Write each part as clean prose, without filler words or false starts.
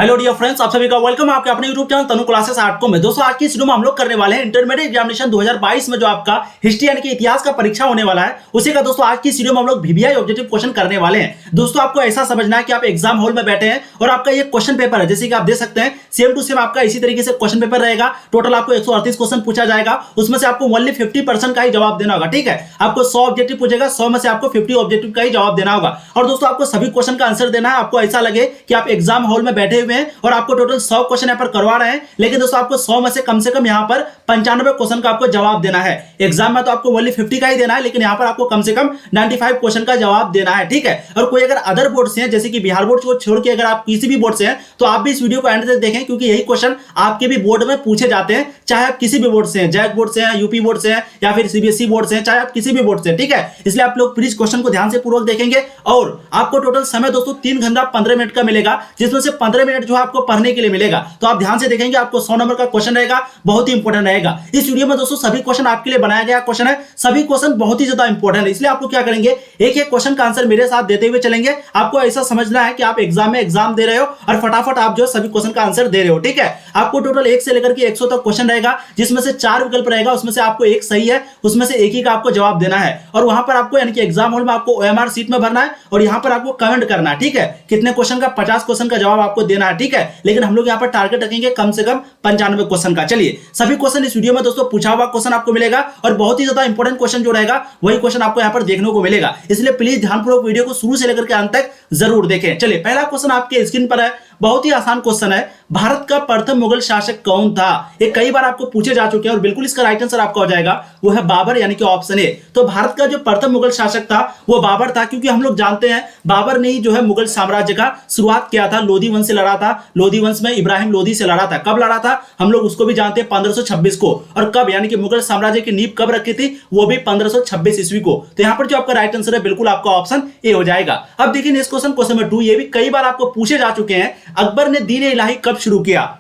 Hello dear friends, आप सभी का वेलकम आपके अपने यूट्यूब चैनल तनु क्लासेस आर्ट को में। दोस्तों आज की इस वीडियो में हम लोग करने वाले हैं इंटरमीडिएट एग्जामिनेशन 2022 में जो आपका हिस्ट्री यानी कि इतिहास का परीक्षा होने वाला है उसी का दोस्तों आज की इस वीडियो में हम लोग वीवीआई ऑब्जेक्टिव क्वेश्चन करने वाले हैं। दोस्तों आपको ऐसा समझना है कि आप एग्जाम हॉल में बैठे हैं और आपका ये क्वेश्चन पेपर है, जैसे कि आप देख सकते हैं सेम टू सेम आपका इसी तरीके से क्वेश्चन पेपर रहेगा। टोटल आपको 138 क्वेश्चन पूछा जाएगा, उसमें से आपको ओनली 50% का ही जवाब देना होगा। ठीक है, आपको 100 ऑब्जेक्टिव पूछेगा, 100 में से आपको 50 ऑब्जेक्टिव का ही जवाब देना होगा। और दोस्तों आपको सभी क्वेश्चन का आंसर देना है, आपको ऐसा लगे कि आप एग्जाम हॉल में बैठे हुए हैं और आपको टोटल 100 क्वेश्चन यहाँ पर करवा रहे हैं, लेकिन दोस्तों आपको 100 में से कम यहाँ पर 95 क्वेश्चन का आपको जवाब देना है। एग्जाम में तो आपको ओनली 50 का ही देना है, लेकिन यहाँ पर आपको कम से कम 95 क्वेश्चन का जवाब देना है। ठीक है, और कोई अगर अदर बोर्ड से हैं, जैसे कि बिहार बोर्ड को छोड़ के अगर आप किसी भी बोर्ड से हैं तो आप भी इस वीडियो को एंड तक देखें, क्योंकि यही क्वेश्चन आपके भी बोर्ड में पूछे जाते हैं, चाहे आप किसी भी बोर्ड से हैं, जैक बोर्ड से हैं, यूपी बोर्ड से हैं या फिर सीबीएसई बोर्ड से हैं, चाहे आप किसी भी बोर्ड से हैं। ठीक है, इसलिए आप लोग प्लीज क्वेश्चन को ध्यान से पूर्वक देखेंगे। और आपको टोटल समय दोस्तों 3 घंटा 15 मिनट का मिलेगा, जिसमें से 15 मिनट जो है आपको पढ़ने के लिए मिलेगा। तो आप ध्यान से देखेंगे, आपको 100 नंबर का क्वेश्चन रहेगा, बहुत ही इंपॉर्टेंट रहेगा। इस वीडियो में दोस्तों सभी क्वेश्चन आपके लिए बनाया गया क्वेश्चन है, सभी क्वेश्चन बहुत ही ज्यादा इंपॉर्टेंट है, इसलिए आप लोग क्या करेंगे, एक एक क्वेश्चन का आंसर मेरे साथ देते हुए चलेंगे। आपको ऐसा समझना है कि आप एग्जाम में एग्जाम दे रहे हो और फटाफट आप जो सभी क्वेश्चन का आंसर दे रहे हो। ठीक है, आपको टोटल 1 से लेकर के 100 तक क्वेश्चन रहेगा, जिसमें से 4 विकल्प रहेगा, उसमें से आपको एक सही है, उसमें से एक ही का आपको जवाब देना है। और वहां पर आपको यानी कि एग्जाम हॉल में आपको ओएमआर सीट में भरना है और यहां पर आपको कमेंट करना है। ठीक है, कितने क्वेश्चन का 50 क्वेश्चन का जवाब आपको देना है। ठीक है, लेकिन हम लोग यहाँ पर टारगेट रखेंगे कम से कम 95 क्वेश्चन का। चलिए, सभी क्वेश्चन इस वीडियो में दोस्तों पूछा हुआ क्वेश्चन आपको मिलेगा और बहुत ही ज्यादा इंपॉर्टेंट क्वेश्चन जो रहेगा वही क्वेश्चन आपको यहाँ पर देखने को मिलेगा, इसलिए प्लीज ध्यानपूर्वक वीडियो को शुरू से लेकर के अंत तक जरूर देखें। चलिए, पहला क्वेश्चन आपके स्क्रीन पर है, बहुत ही आसान क्वेश्चन है। भारत का प्रथम मुगल शासक कौन था? ये कई बार आपको पूछे जा चुके हैं और बिल्कुल इसका राइट आंसर आपका हो जाएगा, वो है बाबर, यानी कि ऑप्शन ए। तो भारत का जो प्रथम मुगल शासक था वो बाबर था, क्योंकि हम लोग जानते हैं बाबर ने ही जो है मुगल साम्राज्य का शुरुआत किया था। लोधी वंश से लड़ा था, लोधी वंश में इब्राहिम लोधी से लड़ा था। कब लड़ा था हम लोग उसको भी जानते हैं, 1526 को। और कब, यानी कि मुगल साम्राज्य की नींव कब रखी थी, वो भी 1526 ईस्वी को। तो यहाँ पर जो आपका राइट आंसर है बिल्कुल आपका ऑप्शन ए हो जाएगा। अब देखिए नेक्स्ट क्वेश्चन, क्वेश्चन नंबर 2, ये भी कई बार आपको पूछे जा चुके हैं, अकबर ने दीन इलाही कब शुरू किया?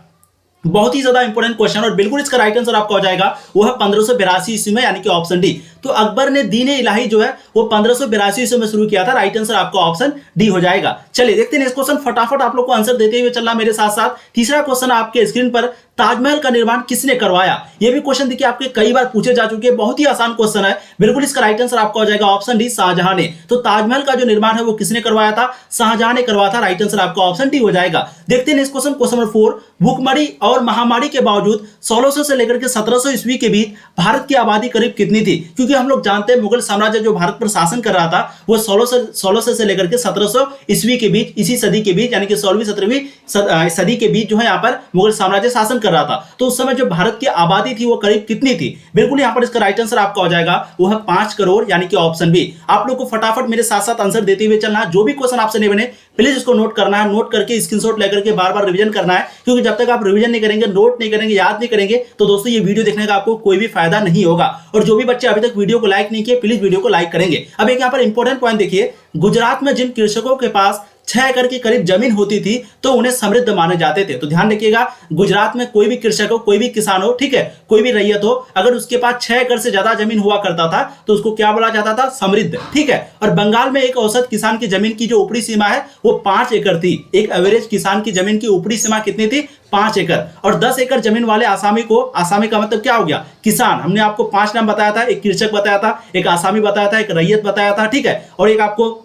बहुत ही ज्यादा इंपॉर्टेंट क्वेश्चन और बिल्कुल इसका राइट आंसर आपका हो जाएगा, वो है 1582 ईस्वी में, यानी कि ऑप्शन डी। तो अकबर ने दीन इलाही जो है वो 1582 ईस्वी में शुरू किया था, राइट आंसर आपका ऑप्शन डी हो जाएगा। चलिए देखते हैं नेक्स्ट क्वेश्चन, फटाफट आप लोग को आंसर देते हुए चलना मेरे साथ साथ। तीसरा क्वेश्चन आपके स्क्रीन पर, ताजमहल का निर्माण किसने करवाया? ये भी क्वेश्चन देखिए आपके कई बार पूछे जा चुके हैं, बहुत ही आसान क्वेश्चन है, बिल्कुल इसका राइट आंसर आपका हो जाएगा ऑप्शन डी, शाहजहां ने। तो ताजमहल का जो निर्माण है वो किसने करवाया था? शाहजहां ने करवाया था, राइट आंसर आपका ऑप्शन डी हो जाएगा। देखते हैं नेक्स्ट क्वेश्चन, क्वेश्चन नंबर 4, भूखमरी और महामारी के बावजूद 1600 से लेकर के 1700 ईस्वी के बीच भारत की आबादी करीब कितनी थी? क्योंकि हम लोग जानते हैं मुगल साम्राज्य जो भारत पर शासन कर रहा था वो 1600 से लेकर के 1700 ईस्वी के बीच, इसी सदी के बीच, यानी कि 16वीं 17वीं सदी के बीच जो है यहाँ पर मुगल साम्राज्य शासन कर रहा था। तो उस समय जो भारत की आबादी थी वो करीब कितनी थी? बिल्कुल यहाँ पर इसका राइट आंसर आपका हो जाएगा, वो है 5 करोड़, यानी कि ऑप्शन बी। आप लोग को फटाफट मेरे साथ साथ आंसर देते हुए चलना है। जो भी क्वेश्चन आपसे नहीं बने प्लीज इसको नोट करना है, नोट करके स्क्रीनशॉट लेकर के बार बार रिवीजन करना है, क्योंकि जब तक आप रिवीजन नहीं करेंगे, नोट नहीं करेंगे, याद नहीं करेंगे, तो दोस्तों ये वीडियो देखने का आपको कोई भी फायदा नहीं होगा। और जो भी बच्चे अभी तक वीडियो को लाइक नहीं किए, प्लीज वीडियो को लाइक करेंगे। अब एक यहाँ पर इंपॉर्टेंट पॉइंट देखिए, गुजरात में जिन कृषकों के पास 6 एकड़ के करीब जमीन होती थी तो उन्हें समृद्ध माने जाते थे। तो ध्यान रखिएगा, गुजरात में कोई भी कृषक हो, कोई भी किसान हो, ठीक है, कोई भी रैयत हो, अगर उसके पास 6 एकड़ से ज्यादा जमीन हुआ करता था तो उसको क्या बोला जाता था? समृद्ध। ठीक है, और बंगाल में एक औसत किसान की जमीन की जो ऊपरी सीमा है वो 5 एकड़ थी। एक एवरेज किसान की जमीन की ऊपरी सीमा कितनी थी? 5 एकड़। और 10 एकड़ जमीन वाले आसामी को, आसामी का मतलब क्या हो गया? किसान। हमने आपको 5 नाम बताया था, एक कृषक बताया था, एक आसामी बताया था, एक रैयत बताया था, ठीक है, और एक आपको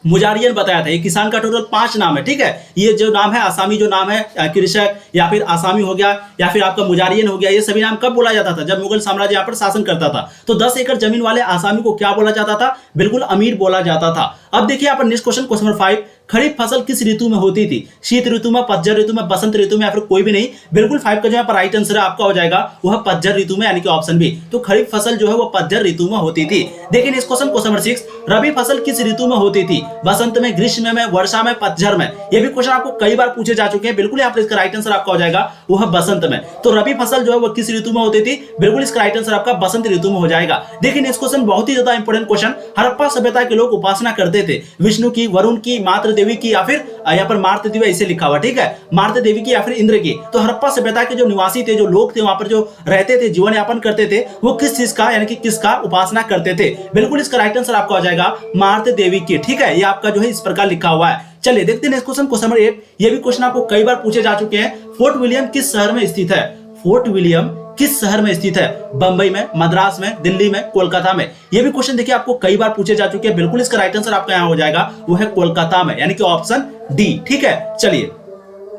मुजारियन बताया था। ये किसान का टोटल 5 नाम है। ठीक है, ये जो नाम है आसामी, जो नाम है कृषक, या फिर आसामी हो गया, या फिर आपका मुजारियन हो गया, ये सभी नाम कब बोला जाता था? जब मुगल साम्राज्य यहाँ पर शासन करता था। तो 10 एकड़ जमीन वाले आसामी को क्या बोला जाता था? बिल्कुल अमीर बोला जाता था। अब देखिए यहाँ पर नेक्स्ट क्वेश्चन, क्वेश्चन नंबर 5, खरीफ फसल किस ऋतु में होती थी? शीत ऋतु में, पतझड़ ऋतु में, बसंत ऋतु में, या फिर कोई भी नहीं? बिल्कुल 5 का जो यहाँ पर राइट आंसर है आपका हो जाएगा, वो है पतझड़ ऋतु में, यानी कि ऑप्शन बी। तो खरीफ फसल जो है वो पतझड़ ऋतु में होती थी। देखिए नेक्स्ट क्वेश्चन, क्वेश्चन नंबर 6, रबी फसल किस ऋतु में होती थी? बसंत में, ग्रीष्म में, वर्षा में, पतझड़ में? ये भी क्वेश्चन आपको कई बार पूछे जा चुके हैं, बिल्कुल यहाँ पर इसका राइट आंसर आपका हो जाएगा, वो है बसंत में। तो रबी फसल जो है वो किस ऋतु में होती थी? बिल्कुल इसका राइट आंसर आपका बसंत ऋतु में हो जाएगा। देखिए नेक्स्ट क्वेश्चन, बहुत ही ज्यादा इंपॉर्टेंट क्वेश्चन, हड़प्पा सभ्यता के लोग उपासना करते थे विष्णु की, वरुण की, मातृ देवी की या फिर यहाँ पर मार्त देवी ऐसे लिखा हुआ, ठीक है, मार्त देवी की या फिर इंद्र की। तो हड़प्पा सभ्यता के जो निवासी थे, जो लोग थे वहां पर जो रहते थे, जीवन यापन करते थे, वो किस चीज का यानी कि किसका उपासना करते थे? बिल्कुल इसका राइट आंसर आपका हो जाएगा मार्त देवी की, ठीक है। ये आपका जो है इस प्रकार लिखा हुआ है। चलिए देखते हैं नेक्स्ट क्वेश्चन, क्वेश्चन नंबर 8। ये भी क्वेश्चन आपको कई बार पूछे जा चुके हैं। फोर्ट विलियम किस शहर में स्थित है? फोर्ट विलियम किस शहर में स्थित है? बंबई में, मद्रास में, दिल्ली में, कोलकाता में? ये भी क्वेश्चन देखिए आपको कई बार पूछे जा चुके हैं। बिल्कुल इसका राइट आंसर आपका यहाँ हो जाएगा, वो है कोलकाता में, यानी कि ऑप्शन डी, ठीक है। चलिए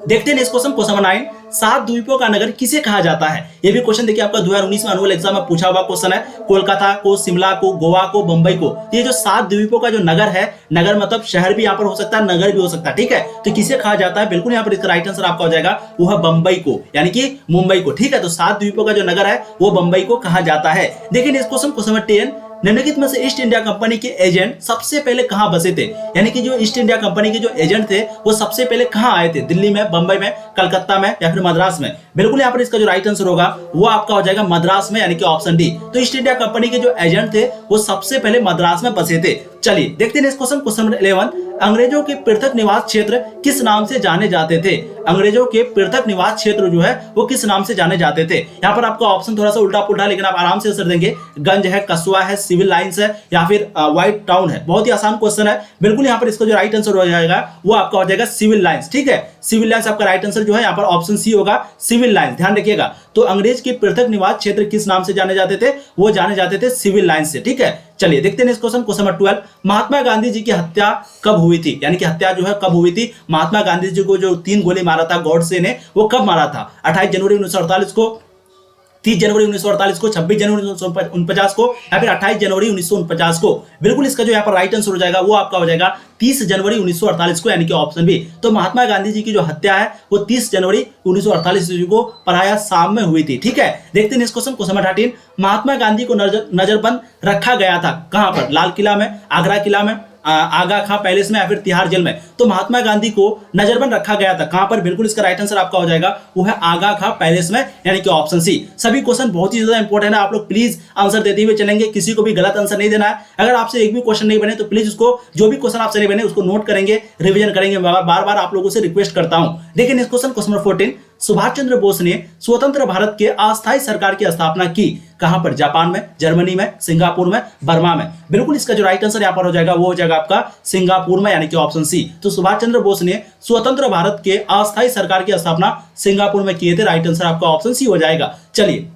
देखते हैं नेक्स्ट क्वेश्चन, क्वेश्चन नंबर 9। 7 द्वीपों का नगर किसे कहा जाता है? ये भी क्वेश्चन देखिए आपका 2019 में एनुअल एग्जाम में पूछा हुआ क्वेश्चन है। कोलकाता को, शिमला को, गोवा को, बंबई को, ये जो 7 द्वीपों का जो नगर है, नगर मतलब शहर भी यहाँ पर हो सकता है, नगर भी हो सकता है, ठीक है। तो किसे कहा जाता है? बिल्कुल यहाँ पर इसका राइट आंसर आपका हो जाएगा, वो है बंबई को, यानी कि मुंबई को, ठीक है। तो 7 द्वीपों का जो नगर है वो बंबई को कहा जाता है। देखिए नेक्स्ट क्वेश्चन, क्वेश्चन नंबर 10। निम्नलिखित में से ईस्ट इंडिया कंपनी के एजेंट सबसे पहले कहां बसे थे? यानी कि जो ईस्ट इंडिया कंपनी के जो एजेंट थे वो सबसे पहले कहां आए थे? दिल्ली में, बंबई में, कलकत्ता में या फिर मद्रास में? बिल्कुल यहाँ पर इसका जो राइट आंसर होगा वो आपका हो जाएगा मद्रास में, यानी कि ऑप्शन डी। तो ईस्ट इंडिया कंपनी के जो एजेंट थे वो सबसे पहले मद्रास में बसे थे। चलिए देखते हैं नेक्स्ट क्वेश्चन, क्वेश्चन नंबर 11। अंग्रेजों के पृथक निवास क्षेत्र किस नाम से जाने जाते थे? अंग्रेजों के पृथक निवास क्षेत्र जो है वो किस नाम से जाने जाते थे? यहाँ पर आपका ऑप्शन थोड़ा सा उल्टा पुल्टा, लेकिन आप आराम से आंसर देंगे। गंज है, कस्बा है, सिविल लाइंस है या फिर व्हाइट टाउन है। बहुत ही आसान क्वेश्चन है। बिल्कुल यहाँ पर इसका जो राइट आंसर हो जाएगा वो आपका हो जाएगा सिविल लाइंस, ठीक है। सिविल लाइंस आपका राइट आंसर जो है यहाँ पर ऑप्शन सी होगा, सिविल लाइंस, ध्यान रखिएगा। तो अंग्रेज के पृथक निवास क्षेत्र किस नाम से जाने जाते थे? वो जाने जाते थे सिविल लाइंस से, ठीक है। चलिए देखते हैं next question, question number 12। Mahatma Gandhi ji की हत्या कब हुई थी? यानी कि हत्या जो है कब हुई थी? महात्मा गांधी जी को जो 3 गोली मारा था गॉडसे ने, वो कब मारा था? 28 जनवरी 1948 को, 30 जनवरी 1948 को, 26 जनवरी 1949 को या फिर 28 जनवरी 1949 को? बिल्कुल इसका जो यहाँ पर राइट आंसर हो जाएगा वो आपका हो जाएगा 30 जनवरी 1948 को, यानी कि ऑप्शन बी। तो महात्मा गांधी जी की जो हत्या है वो 30 जनवरी 1948 को पराया शाम में हुई थी, ठीक है। देखते हैं next question, question number 13। Mahatma Gandhi को नजरबंद रखा गया था कहां पर? लाल किला में, आगरा किला में, आगा खां पैलेस में या फिर तिहाड़ जेल में? तो महात्मा गांधी को नजरबंद रखा गया था कहां पर? बिल्कुल इसका राइट आंसर आपका हो जाएगा वो है आगा खां पैलेस में, यानी कि ऑप्शन सी। सभी क्वेश्चन बहुत ही ज्यादा इंपॉर्टेंट है, आप लोग प्लीज आंसर देते हुए चलेंगे, किसी को भी गलत आंसर नहीं देना है। अगर आपसे एक भी क्वेश्चन नहीं बने तो प्लीज उसको, जो भी क्वेश्चन आपसे नहीं बने उसको नोट करेंगे, रिविजन करेंगे। बार बार आप लोगों से रिक्वेस्ट करता हूं। देखिए next question, question number 14। Subhash Chandra Bose ने स्वतंत्र भारत के अस्थायी सरकार की स्थापना की कहां पर? जापान में, जर्मनी में, सिंगापुर में, बर्मा में? बिल्कुल इसका जो राइट आंसर यहां पर हो जाएगा वो हो जाएगा आपका सिंगापुर में, यानी कि ऑप्शन सी। तो सुभाष चंद्र बोस ने स्वतंत्र भारत के अस्थायी सरकार की स्थापना सिंगापुर में किए थे। राइट आंसर आपका ऑप्शन सी हो जाएगा। चलिए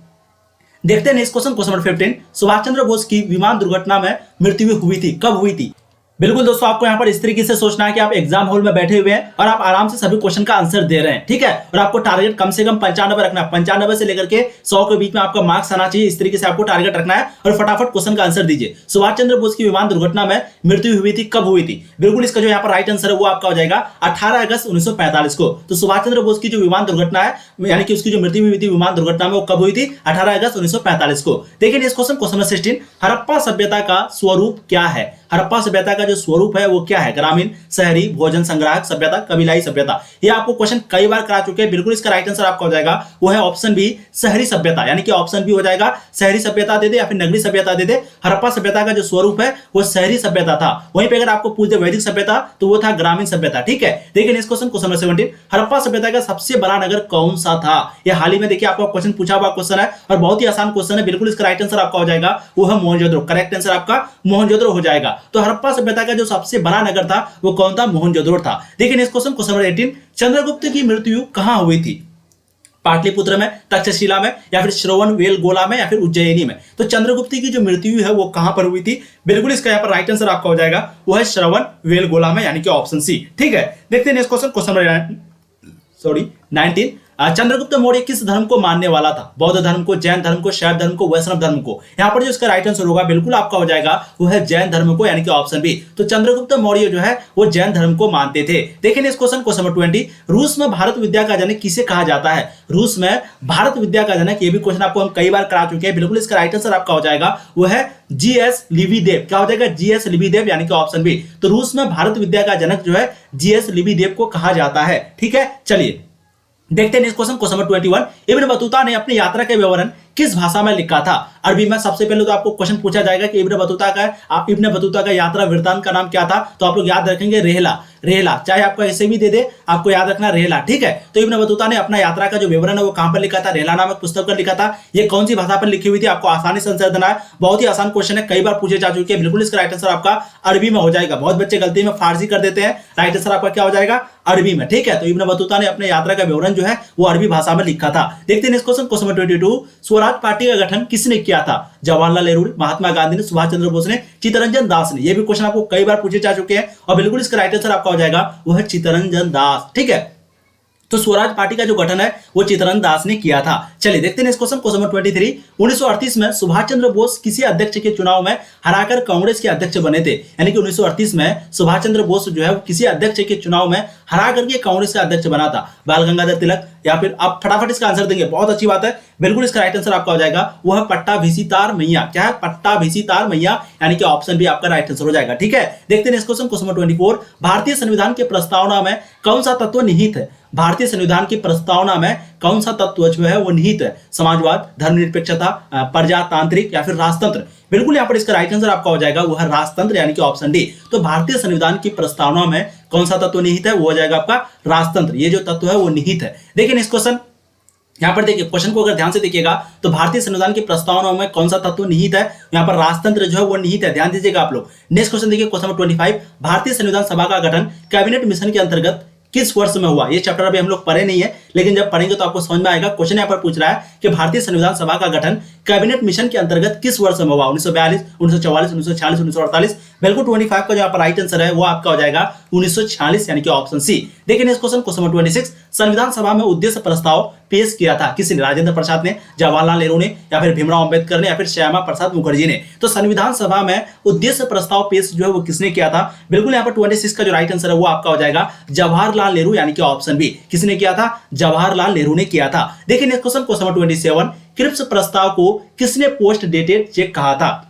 देखते हैं next question, question number 15। Subhash Chandra Bose की विमान दुर्घटना में मृत्यु हुई थी, कब हुई थी? बिल्कुल दोस्तों, आपको यहाँ पर इस तरीके से सोचना है कि आप एग्जाम हॉल में बैठे हुए हैं और आप आराम से सभी क्वेश्चन का आंसर दे रहे हैं, ठीक है। और आपको टारगेट कम से कम 95 रखना है, 95 से लेकर के 100 के बीच में आपका मार्क्स आना चाहिए। इस तरीके से आपको टारगेट रखना है और फटाफट क्वेश्चन का आंसर दीजिए। सुभाष चंद्र बोस की विमान दुर्घटना में मृत्यु हुई थी, कब हुई थी? बिल्कुल इसका जो यहाँ पर राइट आंसर है वो आपका हो जाएगा 18 अगस्त 1945 को। तो सुभाष चंद्र बोस की जो विमान दुर्घटना है, यानी कि उसकी जो मृत्यु हुई थी विमान दुर्घटना में, वो कब हुई थी? 18 अगस्त 1945 को। देखिए इस क्वेश्चन, क्वेश्चन नंबर 16। हड़प्पा सभ्यता का स्वरूप क्या है? हड़प्पा सभ्यता का जो स्वरूप है वो क्या है? ग्रामीण, शहरी, भोजन संग्राहक सभ्यता, कबीलाई सभ्यता? ये आपको क्वेश्चन कई बार करा चुके हैं। बिल्कुल इसका राइट आंसर आपका हो जाएगा वो है ऑप्शन बी, शहरी सभ्यता, यानी कि ऑप्शन बी हो जाएगा। शहरी सभ्यता दे दे या फिर नगरीय सभ्यता दे दे। हड़प्पा सभ्यता का जो स्वरूप है वो शहरी सभ्यता था। वहीं पे अगर आपको पूछ दे वैदिक सभ्यता तो वो था ग्रामीण सभ्यता, ठीक है। देखिए next question, question number 17। Harappa सभ्यता का सबसे बड़ा नगर कौन सा था? ये हाल ही में देखिए आपका क्वेश्चन पूछा हुआ क्वेश्चन है और बहुत ही आसान क्वेश्चन है। बिल्कुल इसका राइट आंसर आपका हो जाएगा वो है मोहनजोदड़ो। करेक्ट आंसर आपका मोहनजोदड़ो हो जाएगा। तो हड़प्पा सभ्यता का जो सबसे बड़ा नगर था वो कौन था? मोहनजोदड़ो था। देखिए next question, question number 18। Chandragupta की मृत्यु कहां हुई थी? पाटलिपुत्र में, तक्षशिला में या फिर श्रवणबेलगोला में या फिर उज्जैनी में? तो चंद्रगुप्त की जो मृत्यु है वो कहां पर हुई थी? बिल्कुल इसका यहाँ पर राइट आंसर आपका हो जाएगा वो है श्रवणबेलगोला में, यानी कि ऑप्शन सी, ठीक है। देखते हैं next question, question number 19। Chandragupta Maurya किस धर्म को मानने वाला था? बौद्ध धर्म को, जैन धर्म को, शैव धर्म को, वैष्णव धर्म को? यहाँ पर जो इसका राइट आंसर होगा बिल्कुल आपका हो जाएगा वो है जैन धर्म को, यानी कि ऑप्शन बी। तो चंद्रगुप्त मौर्य जो है वो जैन धर्म को मानते थे। देखिए इस क्वेश्चन, क्वेश्चन नंबर 20। रूस में भारत विद्या का जनक किसे कहा जाता है? रूस में भारत विद्या का जनक, ये भी क्वेश्चन आपको हम कई बार करा चुके हैं। बिल्कुल इसका राइट आंसर आपका हो जाएगा वो है जीएस लिबिदेव। क्या हो जाएगा? जीएस लिबिदेव, यानी कि ऑप्शन बी। तो रूस में भारत विद्या का जनक जो है जीएस लिबिदेव को कहा जाता है, ठीक है। चलिए देखते हैं next question, question number 21। Ibn Battuta ने अपनी यात्रा के विवरण किस भाषा में लिखा था? अरबी में सबसे पहले तो आपको क्वेश्चन पूछा जाएगा कि इब्न बतूता का आप इब्न बतूता का यात्रा वृत्तांत का नाम क्या था, तो आप लोग याद रखेंगे रेहला। रेहला चाहे आपको ऐसे भी दे दे, आपको याद रखना रेहला, ठीक है। तो इब्न बतूता ने अपना यात्रा का जो विवरण है वो कहां पर लिखा था, रेहला नामक पुस्तक पर लिखा था। ये कौन सी भाषा पर लिखी हुई थी, आपको आसानी से आंसर देना है। बहुत ही आसान क्वेश्चन है, कई बार पूछे जा चुके हैं। बिल्कुल इसका राइट आंसर आपका अरबी में हो जाएगा। बहुत बच्चे गलती में फारसी कर देते हैं, राइट आंसर आपका क्या हो जाएगा, अरबी में, ठीक है। तो इब्न बतूता ने अपने यात्रा का विवरण जो है वो अरबी भाषा में लिखा था। देखते हैं क्वेश्चन 22, स्वराज पार्टी का गठन किसने किया था, जवाहरलाल नेहरू ने, महात्मा गांधी ने, सुभाष चंद्र बोस ने, चित्तरंजन दास ने। ये भी क्वेश्चन आपको कई बार पूछे जा चुके हैं और बिल्कुल इसका राइट आंसर आपका हो जाएगा वो है चित्तरंजन दास, ठीक है। तो स्वराज पार्टी का जो गठन है वो चित्तरंजन दास ने किया था। चलिए देखते हैं क्वेश्चन 23, 1938 में सुभाष चंद्र बोस किसी अध्यक्ष के चुनाव में हराकर कांग्रेस के अध्यक्ष बने थे। यानी कि 1938 में सुभाष चंद्र बोस जो है वो किसी अध्यक्ष के चुनाव में हरा करके कांग्रेस का अध्यक्ष बना था, बाल गंगाधर तिलक, या फिर आप फटाफट इसका आंसर देंगे, बहुत अच्छी बात है। बिल्कुल इसका राइट आंसर आपका हो जाएगा वो है पट्टाभिषितार मैया। क्या है, पट्टाभिषितार मैया, यानी कि ऑप्शन भी आपका राइट आंसर हो जाएगा, ठीक है। देखते हैं क्वेश्चन 24, भारतीय संविधान के प्रस्तावना में कौन सा तत्व निहित है, भारतीय संविधान की प्रस्तावना में कौन सा तत्व जो है वो निहित है, समाजवाद, धर्मनिरपेक्षता, प्रजातांत्रिक या फिर राजतंत्र। बिल्कुल यहाँ पर इसका राइट आंसर आपका हो जाएगा वो है राजतंत्र, यानी कि ऑप्शन डी। तो भारतीय संविधान की प्रस्तावना में कौन सा तत्व निहित है, वो हो जाएगा आपका राजतंत्र। ये जो तत्व है वो निहित है। देखिए नेक्स्ट क्वेश्चन, यहाँ पर देखिए क्वेश्चन को अगर ध्यान से देखिएगा तो भारतीय संविधान की प्रस्तावना में कौन सा तत्व निहित है, यहाँ पर राजतंत्र जो है वो निहित है, ध्यान दीजिएगा आप लोग। नेक्स्ट क्वेश्चन देखिए क्वेश्चन 25, भारतीय संविधान सभा का गठन कैबिनेट मिशन के अंतर्गत किस वर्ष में हुआ। ये चैप्टर अभी हम लोग पढ़े नहीं है, लेकिन जब पढ़ेंगे तो आपको समझ में आएगा। क्वेश्चन यहाँ पर पूछ रहा है कि भारतीय संविधान सभा का गठन कैबिनेट मिशन के अंतर्गत किस वर्ष में हुआ, 1942, 1944, 1946, 1948। बिल्कुल 25 का जो आपका राइट आंसर है वो आपका हो जाएगा 1946, यानी कि ऑप्शन सी। देखिए नेक्स्ट क्वेश्चन 26, संविधान सभा में उद्देश्य प्रस्ताव पेश किया था किसने, राजेंद्र प्रसाद ने, जवाहरलाल नेहरू ने, या फिर भीमराव अंबेडकर ने, या फिर श्यामा प्रसाद मुखर्जी ने। तो संविधान सभा में उद्देश्य प्रस्ताव पेश जो है वो किसने किया था, बिल्कुल यहाँ पर 26 का जो राइट आंसर है वो आपका हो जाएगा जवाहरलाल नेहरू, यानी कि ऑप्शन बी। किसने किया था, जवाहरलाल नेहरू ने किया था। देखिए नेक्स्ट क्वेश्चन 27, क्रिप्स प्रस्ताव को किसने पोस्ट डेटेड चेक कहा था,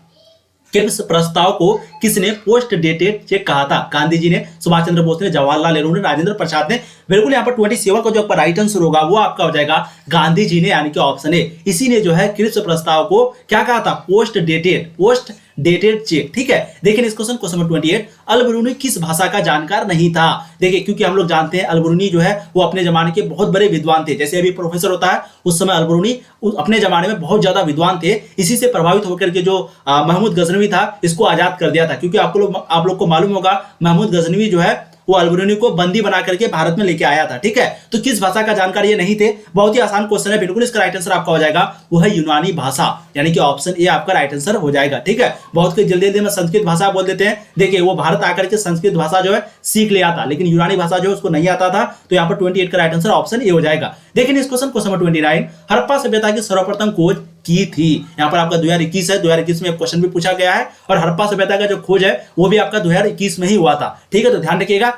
क्रिप्स प्रस्ताव को किसने पोस्ट डेटेड चेक कहा था, गांधी जी ने, सुभाष चंद्र बोस ने, जवाहरलाल नेहरू ने, राजेंद्र प्रसाद ने। बिल्कुल यहाँ पर 27 का जो आपका राइट आंसर होगा वो आपका हो जाएगा गांधी जी ने, यानी कि ऑप्शन ए। इसी ने जो है क्रिप्स प्रस्ताव को क्या कहा था, पोस्ट डेटेड चेक, ठीक है। देखिए इस क्वेश्चन 28, अल बरूनी किस भाषा का जानकार नहीं था। देखिए क्योंकि हम लोग जानते हैं अल बरूनी जो है वो अपने जमाने के बहुत बड़े विद्वान थे। जैसे अभी प्रोफेसर होता है, उस समय अल बरूनी अपने जमाने में बहुत ज्यादा विद्वान थे। इसी से प्रभावित होकर के जो महमूद गजनवी था इसको आजाद कर दिया था। क्योंकि आप लोग को मालूम होगा महमूद गजनवी जो है वो अल बरूनी को बंदी बना करके भारत में लेके आया था, ठीक है। तो किस भाषा का जानकार ये नहीं थे, बहुत ही आसान क्वेश्चन है। बिल्कुल इसका राइट आंसर आपका हो जाएगा वो है यूनानी भाषा, यानी कि ऑप्शन ए आपका राइट आंसर हो जाएगा, ठीक है। बहुत जल्दी में संस्कृत भाषा बोल देते हैं। देखिए वो भारत आकर के संस्कृत भाषा जो है सीख लिया था, लेकिन यूनानी भाषा जो है उसको नहीं आता था। तो यहाँ पर 28 का राइट आंसर ऑप्शन ए हो जाएगा। देखिए इस क्वेश्चन 29, हड़प्पा सभ्यता की सर्वप्रथम खोज की थी। यहाँ पर आपका 2021 है, 2021 में क्वेश्चन भी पूछा गया है और हड़प्पा सभ्यता का जो खोज है वो भी आपका 2021 में ही हुआ था, ठीक है। तो ध्यान रखिएगा।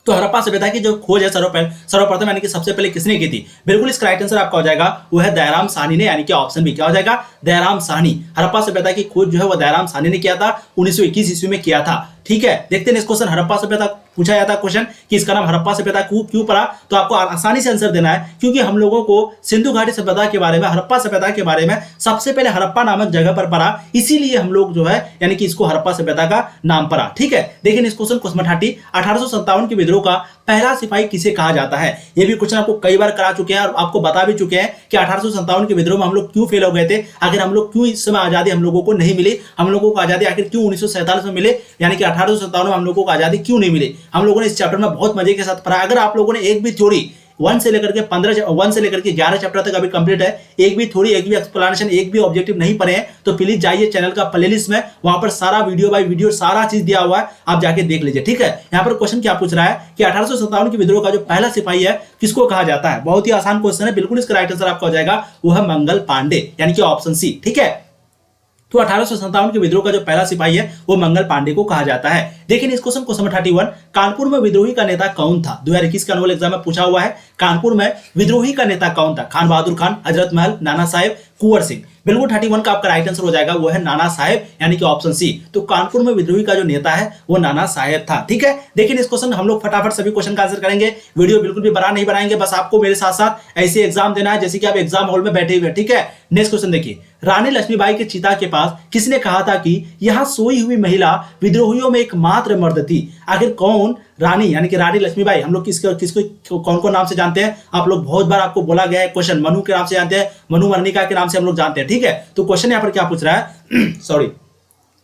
तो हड़प्पा सभ्यता की जो खोज है सर्वप्रथम यानी कि सबसे पहले किसने की थी, बिल्कुल इसका राइट आंसर आपका हो जाएगा वो है दयाराम साहनी ने, यानी कि ऑप्शन बी। क्या हो जाएगा, दयाराम साहनी। हड़प्पा सभ्यता की खोज जो है वो दयाराम साहनी ने किया था, 1921 ईस्वी में किया था, ठीक है। देखते हैं इस क्वेश्चन, हड़प्पा सभ्यता पूछा जाता है क्वेश्चन कि इसका नाम हड़प्पा सभ्यता क्यों पड़ा, तो आपको आसानी से आंसर देना है। क्योंकि हम लोगों को सिंधु घाटी सभ्यता के बारे में, हड़प्पा सभ्यता के बारे में सबसे पहले हड़प्पा नामक जगह पर पड़ा, इसीलिए हम लोग जो है यानी कि इसको हड़प्पा सभ्यता का नाम पड़ा, ठीक है। देखिए इस क्वेश्चन 30, 1857 के विद्रोह का पहला सिपाही किसे कहा जाता है। ये भी क्वेश्चन आपको कई बार करा चुके हैं और आपको बता भी चुके हैं कि 1857 के विद्रोह में हम लोग क्यों फेल हो गए थे, आखिर हम लोग क्यों इस समय आजादी हम लोगों को नहीं मिली, हम लोगों को आजादी आखिर क्यों 1947 में मिले, यानी कि 1857 में हम लोगों को आजादी क्यों नहीं मिली। हम लोगों ने इस चैप्टर में बहुत मजे के साथ पढ़ा। अगर आप लोगों ने एक भी थ्योरी 1 से लेकर के 11 चैप्टर तक अभी कंप्लीट है, एक भी थ्योरी, एक भी एक्सप्लेनेशन, एक भी ऑब्जेक्टिव नहीं पढ़े हैं, तो प्लीज जाइए चैनल का प्लेलिस्ट में, वहां पर सारा वीडियो बाय वीडियो सारा चीज दिया हुआ है, आप जाके देख लीजिए, ठीक है। यहाँ पर क्वेश्चन क्या पूछ रहा है कि 1857 के विद्रोह का जो पहला सिपाही है किसको कहा जाता है। बहुत ही आसान क्वेश्चन है, बिल्कुल इसका राइट आंसर आपका हो जाएगा वो है मंगल पांडे, यानी कि ऑप्शन सी, ठीक है। तो 1857 के विद्रोह का जो पहला सिपाही है वो मंगल पांडे को कहा जाता है। देखिए इस क्वेश्चन को 31, कानपुर में विद्रोही का नेता कौन था। 2021 का एनुअल एग्जाम में पूछा हुआ है, कानपुर में विद्रोही का नेता कौन था। खान बहादुर खान, हजरत महल, नाना साहेब, कुंवर सिंह। बिल्कुल 31 का आपका राइट आंसर हो जाएगा वो है नाना साहेब, यानी कि ऑप्शन सी। तो कानपुर में विद्रोही का जो नेता है वो नाना साहेब था, ठीक है। देखिए इस क्वेश्चन हम लोग फटाफट सभी क्वेश्चन का आंसर करेंगे, वीडियो बिल्कुल भी बड़ा नहीं बनाएंगे, बस आपको मेरे साथ साथ ऐसे एग्जाम देना है जैसे कि आप एग्जाम हॉल में बैठे हुए, ठीक है। नेक्स्ट क्वेश्चन देखिए, रानी लक्ष्मीबाई के चिता के पास किसने कहा था कि यहाँ सोई हुई महिला विद्रोहियों में एकमात्र मर्द थी? आखिर कौन रानी यानी कि रानी लक्ष्मीबाई, हम लोग किसको कौन कौन नाम से जानते हैं? आप लोग बहुत बार आपको बोला गया है क्वेश्चन, मनु के नाम से जानते हैं, मनु मर्णिका के नाम से हम लोग जानते हैं। ठीक है, तो क्वेश्चन यहाँ पर क्या पूछ रहा है सॉरी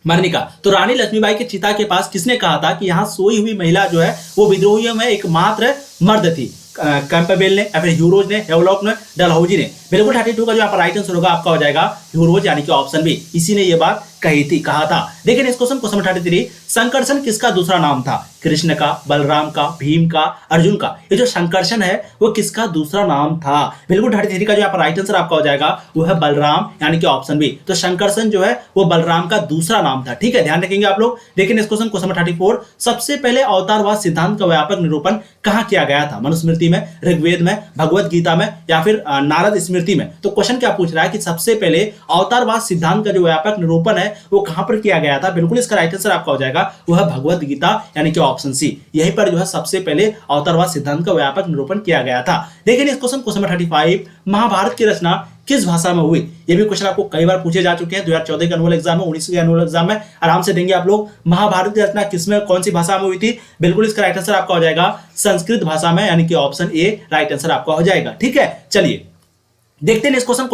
मर्णिका। तो रानी लक्ष्मीबाई के चिता के पास किसने कहा था कि यहाँ सोई हुई महिला जो है वो विद्रोहियों में एकमात्र मर्द थी? कैंपबेल ने या फिर ह्यूरोज ने, हेवलॉक ने, डलहौजी ने? बिल्कुल 32 का जो यहाँ पर राइट आंसर होगा आपका हो जाएगा ह्यूरोज यानी कि ऑप्शन बी। इसी ने ये बात कहा था। देखिए इस क्वेश्चन 33, संकर्षण किसका दूसरा नाम था? कृष्ण का, बलराम का, भीम का, अर्जुन का? ये जो संकर्षण है वो किसका दूसरा नाम था? बिल्कुल 33 का जो यहाँ पर राइट आंसर आपका हो जाएगा वो है बलराम यानी कि ऑप्शन बी। तो संकर्षण जो है वो बलराम का दूसरा नाम था। ठीक है, ध्यान रखेंगे आप लोग। देखिए इस क्वेश्चन 34, सबसे पहले अवतारवाद सिद्धांत का व्यापक निरूपण कहाँ किया गया था? मनुस्मृति में, ऋग्वेद में, भगवत गीता में या फिर नारद स्मृति में? तो क्वेश्चन क्या पूछ रहा है कि सबसे पहले अवतारवाद सिद्धांत का जो व्यापक निरूपण है वो कहां पर किया गया था? बिल्कुल इसका राइट आंसर आपका हो जाएगा वो है भगवत गीता यानी कि ऑप्शन सी। यहीं पर जो है सबसे पहले अवतारवाद सिद्धांत का व्यापक निरूपण किया गया था। देखिए इस क्वेश्चन 35, महाभारत की रचना किस भाषा में हुई? ये भी क्वेश्चन आपको कई बार पूछे जा चुके हैं। 2014 के एनुअल एग्जाम में, 19 के एनुअल एग्जाम में आराम से देंगे आप लोग। महाभारत की रचना किसमें, कौन सी भाषा में हुई थी? बिल्कुल इसका राइट आंसर आपका हो जाएगा संस्कृत भाषा में यानी कि ऑप्शन ए राइट आंसर आपका हो जाएगा। ठीक है, चलिए देखते हैं इस क्वेश्चन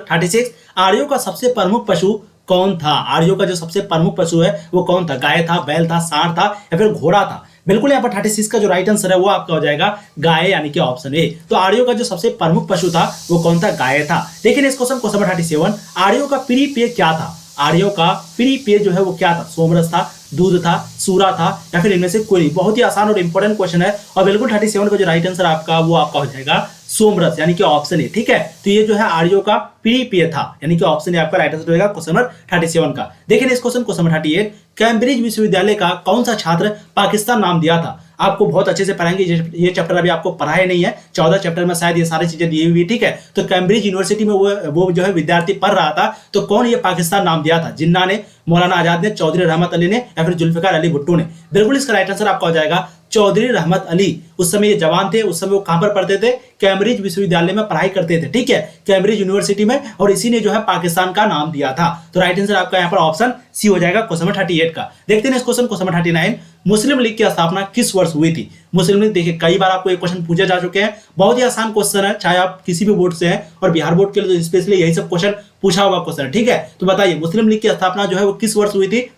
36, आर्यों का सबसे प्रमुख पशु कौन था? आर्यों का जो सबसे प्रमुख पशु है वो कौन था? गाय था, बैल था, सांड था या फिर घोड़ा था? बिल्कुल यहाँ पर 36 का जो राइट आंसर है वो आपका हो जाएगा गाय यानी कि ऑप्शन ए। तो आर्यों का जो सबसे प्रमुख पशु था वो कौन था? गाय था। देखिए इस क्वेश्चन 37, आर्यों का प्रिय पेय क्या था? आर्यों का प्रिय पेय जो है वो क्या था? सोमरस था, दूध था, सूरा था या फिर इनमें से कोई नहीं? बहुत ही आसान और इंपॉर्टेंट क्वेश्चन है और बिल्कुल 37 का जो राइट आंसर आपका वो आपका हो जाएगा सोमरस यानी कि ऑप्शन ए। ठीक है, तो ये जो है आर्यों का प्रिय पेय था यानी कि ऑप्शन ए आपका राइट आंसर होगा क्वेश्चन नंबर 37 का। देखिए इस क्वेश्चन 38, कैम्ब्रिज विश्वविद्यालय का कौन सा छात्र पाकिस्तान नाम दिया था? आपको बहुत अच्छे से पढ़ाएंगे, ये चैप्टर अभी आपको पढ़ाया नहीं है, 14 चैप्टर में शायद ये सारी चीजें दी हुई। ठीक है, तो कैम्ब्रिज यूनिवर्सिटी में वो जो है विद्यार्थी पढ़ रहा था, तो कौन ये पाकिस्तान नाम दिया था? जिन्ना ने, मौलाना आजाद ने, चौधरी रहमत अली ने या फिर जुल्फिकार अली भुट्टो ने? बिल्कुल इसका राइट आंसर आपका हो जाएगा चौधरी रहमत अली। उस समय ये जवान थे, उस समय वो कहां पर पढ़ते थे? कैम्ब्रिज विश्वविद्यालय में पढ़ाई करते थे। ठीक है, कैम्ब्रिज यूनिवर्सिटी में, और इसी ने जो है पाकिस्तान का नाम दिया था। तो राइट आंसर आपका यहाँ पर ऑप्शन सी हो जाएगा क्वेश्चन नंबर 38 का। देखते हैं इस क्वेश्चन 39, मुस्लिम लीग की स्थापना किस वर्ष हुई थी? मुस्लिम लीग, देखिए कई बार आपको ये क्वेश्चन पूछे जा चुके हैं, बहुत ही आसान क्वेश्चन है, चाहे आप किसी भी बोर्ड से हैं, और बिहार बोर्ड के लिए तो स्पेशली यही सब क्वेश्चन पूछा हुआ क्वेश्चन है। ठीक है, तो बताइए मुस्लिम लीग की स्थापना जो है वो किस वर्ष हुई थी?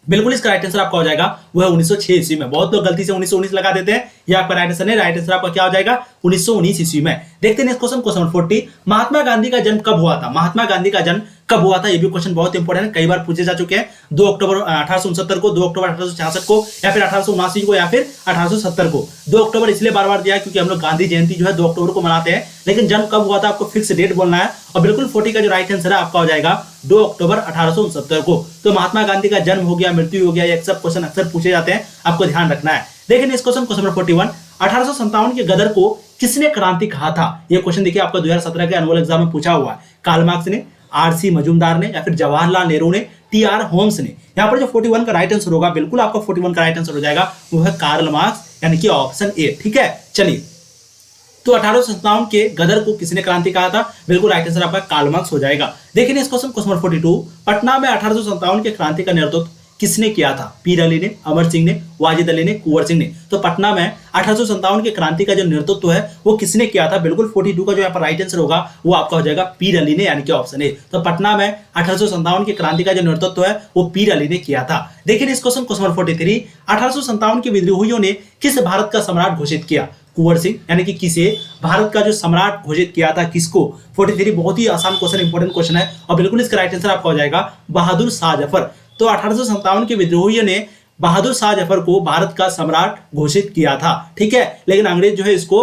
बिल्कुल इसका राइट आंसर आपका हो जाएगा वो है 1906 ईस्वी में। बहुत लोग गलती से 1919 लगा देते हैं, ये आपका राइट आंसर नहीं, राइट आंसर आपका क्या हो जाएगा 1919 ईस्वी में। देखते हैं इस क्वेश्चन 40, महात्मा गांधी का जन्म कब हुआ था? महात्मा गांधी का जन्म कब हुआ था? ये भी क्वेश्चन बहुत इंपॉर्टेंट है, कई बार पूछे जा चुके हैं। 2 अक्टूबर 1869 को, 2 अक्टूबर 1866 को या फिर 1879 को या फिर 1870 को? 2 अक्टूबर इसलिए बार बार दिया क्योंकि हम लोग गांधी जयंती जो है 2 अक्टूबर को मनाते हैं, लेकिन जन्म कब हुआ था आपको फिक्स डेट बोलना है। और बिल्कुल 40 का जो राइट आंसर है आपका हो जाएगा 2 अक्टूबर 1869 को। तो महात्मा गांधी का जन्म हो गया, मृत्यु हो गया, ये सब क्वेश्चन अक्सर पूछे जाते हैं, आपको ध्यान रखना है। देखिए इस क्वेश्चन 41, 1857 के गदर को किसने क्रांति कहा था? ये क्वेश्चन देखिए आपका 2017 के एनुअल एग्जाम में पूछा हुआ है। कार्ल मार्क्स ने, आर.सी. मजूमदार ने या फिर जवाहरलाल नेहरू ने, टी.आर. होम्स ने? यहाँ पर जो 41 का राइट आंसर होगा, बिल्कुल आपका 41 का राइट आंसर हो जाएगा वो है कार्ल मार्क्स यानी कि ऑप्शन ए। ठीक है, चलिए तो 1857 के गदर को किसने क्रांति कहा था? बिल्कुल राइट आंसर आपका कार्ल मार्क्स हो जाएगा। देखिए इस क्वेश्चन 42, पटना में 1857 के क्रांति का नेतृत्व किसने किया था? पीर अली ने, अमर सिंह ने, वाजिद अली ने, कुंवर सिंह ने? तो पटना में 1857 के क्रांति का जो नेतृत्व है वो किसने किया था? बिल्कुल 42 का जो यहाँ पर राइट आंसर होगा वो आपका हो जाएगा पीर अली ने यानी कि ऑप्शन ए। तो पटना में 1857 के क्रांति का जो नेतृत्व है वो पीर अली ने किया था। देखिए इस क्वेश्चन 43, 1857 के विद्रोहियों ने किस भारत का सम्राट घोषित किया? कुंवर सिंह यानी कि किसे भारत का जो सम्राट घोषित किया था, किसको? 43 बहुत ही आसान क्वेश्चन, इंपॉर्टेंट क्वेश्चन है और बिल्कुल इसका राइट आंसर आपका हो जाएगा बहादुर शाह जफर। तो 1857 के विद्रोहियों ने बहादुर शाह जफर को भारत का सम्राट घोषित किया था। ठीक है, लेकिन अंग्रेज जो है इसको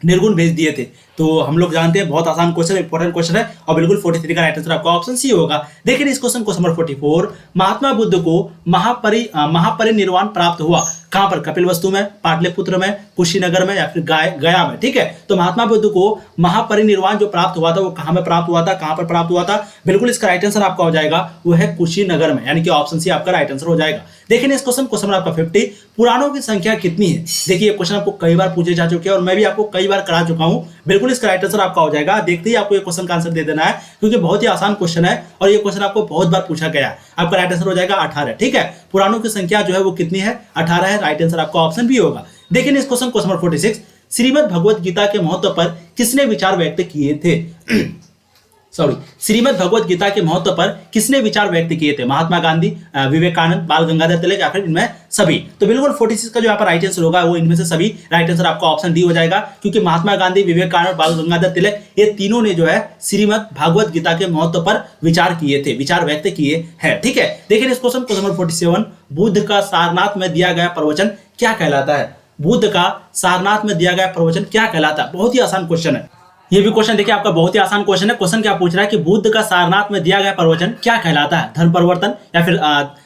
निर्गुण भेज दिए थे। तो हम लोग जानते हैं बहुत आसान क्वेश्चन, इंपॉर्टेंट क्वेश्चन है और बिल्कुल 43 का राइट आंसर आपका ऑप्शन सी होगा। देखिए इस क्वेश्चन नंबर 44, महात्मा बुद्ध को महापरिनिर्वाण प्राप्त हुआ कहां पर? कपिलवस्तु में, पाटलिपुत्र में, कुशीनगर में या फिर गया में। ठीक है, तो महात्मा बुद्ध को महापरिनिर्वाण जो प्राप्त हुआ था वो कहां में प्राप्त हुआ था, कहां पर प्राप्त हुआ था? बिल्कुल इसका राइट आंसर आपका हो जाएगा वो है कुशीनगर में, यानी कि ऑप्शन सी आपका राइट आंसर हो जाएगा। देखिए इस क्वेश्चन आपका 50 पुराणों की संख्या कितनी है। देखिए ये क्वेश्चन आपको कई बार पूछे जा चुके हैं और मैं भी आपको कई बार करा चुका हूं। बिल्कुल इसका राइट आंसर आपका हो जाएगा। देखते ही आपको ये क्वेश्चन का आंसर दे देना है क्योंकि बहुत ही आसान क्वेश्चन है और ये क्वेश्चन आपको बहुत बार पूछा गया है। आपका राइट आंसर हो जाएगा 18। ठीक है, पुराणों की संख्या जो है वो कितनी है? 18 है। राइट आंसर आपका ऑप्शन बी होगा। देखिए इस क्वेश्चन नंबर 46 श्रीमद् भगवत गीता के महत्व पर किसने विचार व्यक्त किए थे? श्रीमद् भगवत गीता के महत्व पर किसने विचार व्यक्त किए थे? महात्मा गांधी, विवेकानंद, बाल गंगाधर तिलक या फिर इनमें सभी? तो बिल्कुल 46 का जो यहाँ पर राइट आंसर होगा वो इनमें से सभी। राइट आंसर आपका ऑप्शन डी हो जाएगा क्योंकि महात्मा गांधी, विवेकानंद, बाल गंगाधर तिलक ये तीनों ने जो है श्रीमद् भगवत गीता के महत्व पर विचार किए थे, विचार व्यक्त किए हैं। ठीक है, देखिए इस क्वेश्चन नंबर 47 बुद्ध का सारनाथ में दिया गया प्रवचन क्या कहलाता है? बुद्ध का सारनाथ में दिया गया प्रवचन क्या कहलाता है? बहुत ही आसान क्वेश्चन है ये भी क्वेश्चन। देखिए आपका बहुत ही आसान क्वेश्चन है। क्वेश्चन क्या पूछ रहा है कि बुद्ध का सारनाथ में दिया गया प्रवचन क्या कहलाता है? धर्म परिवर्तन या फिर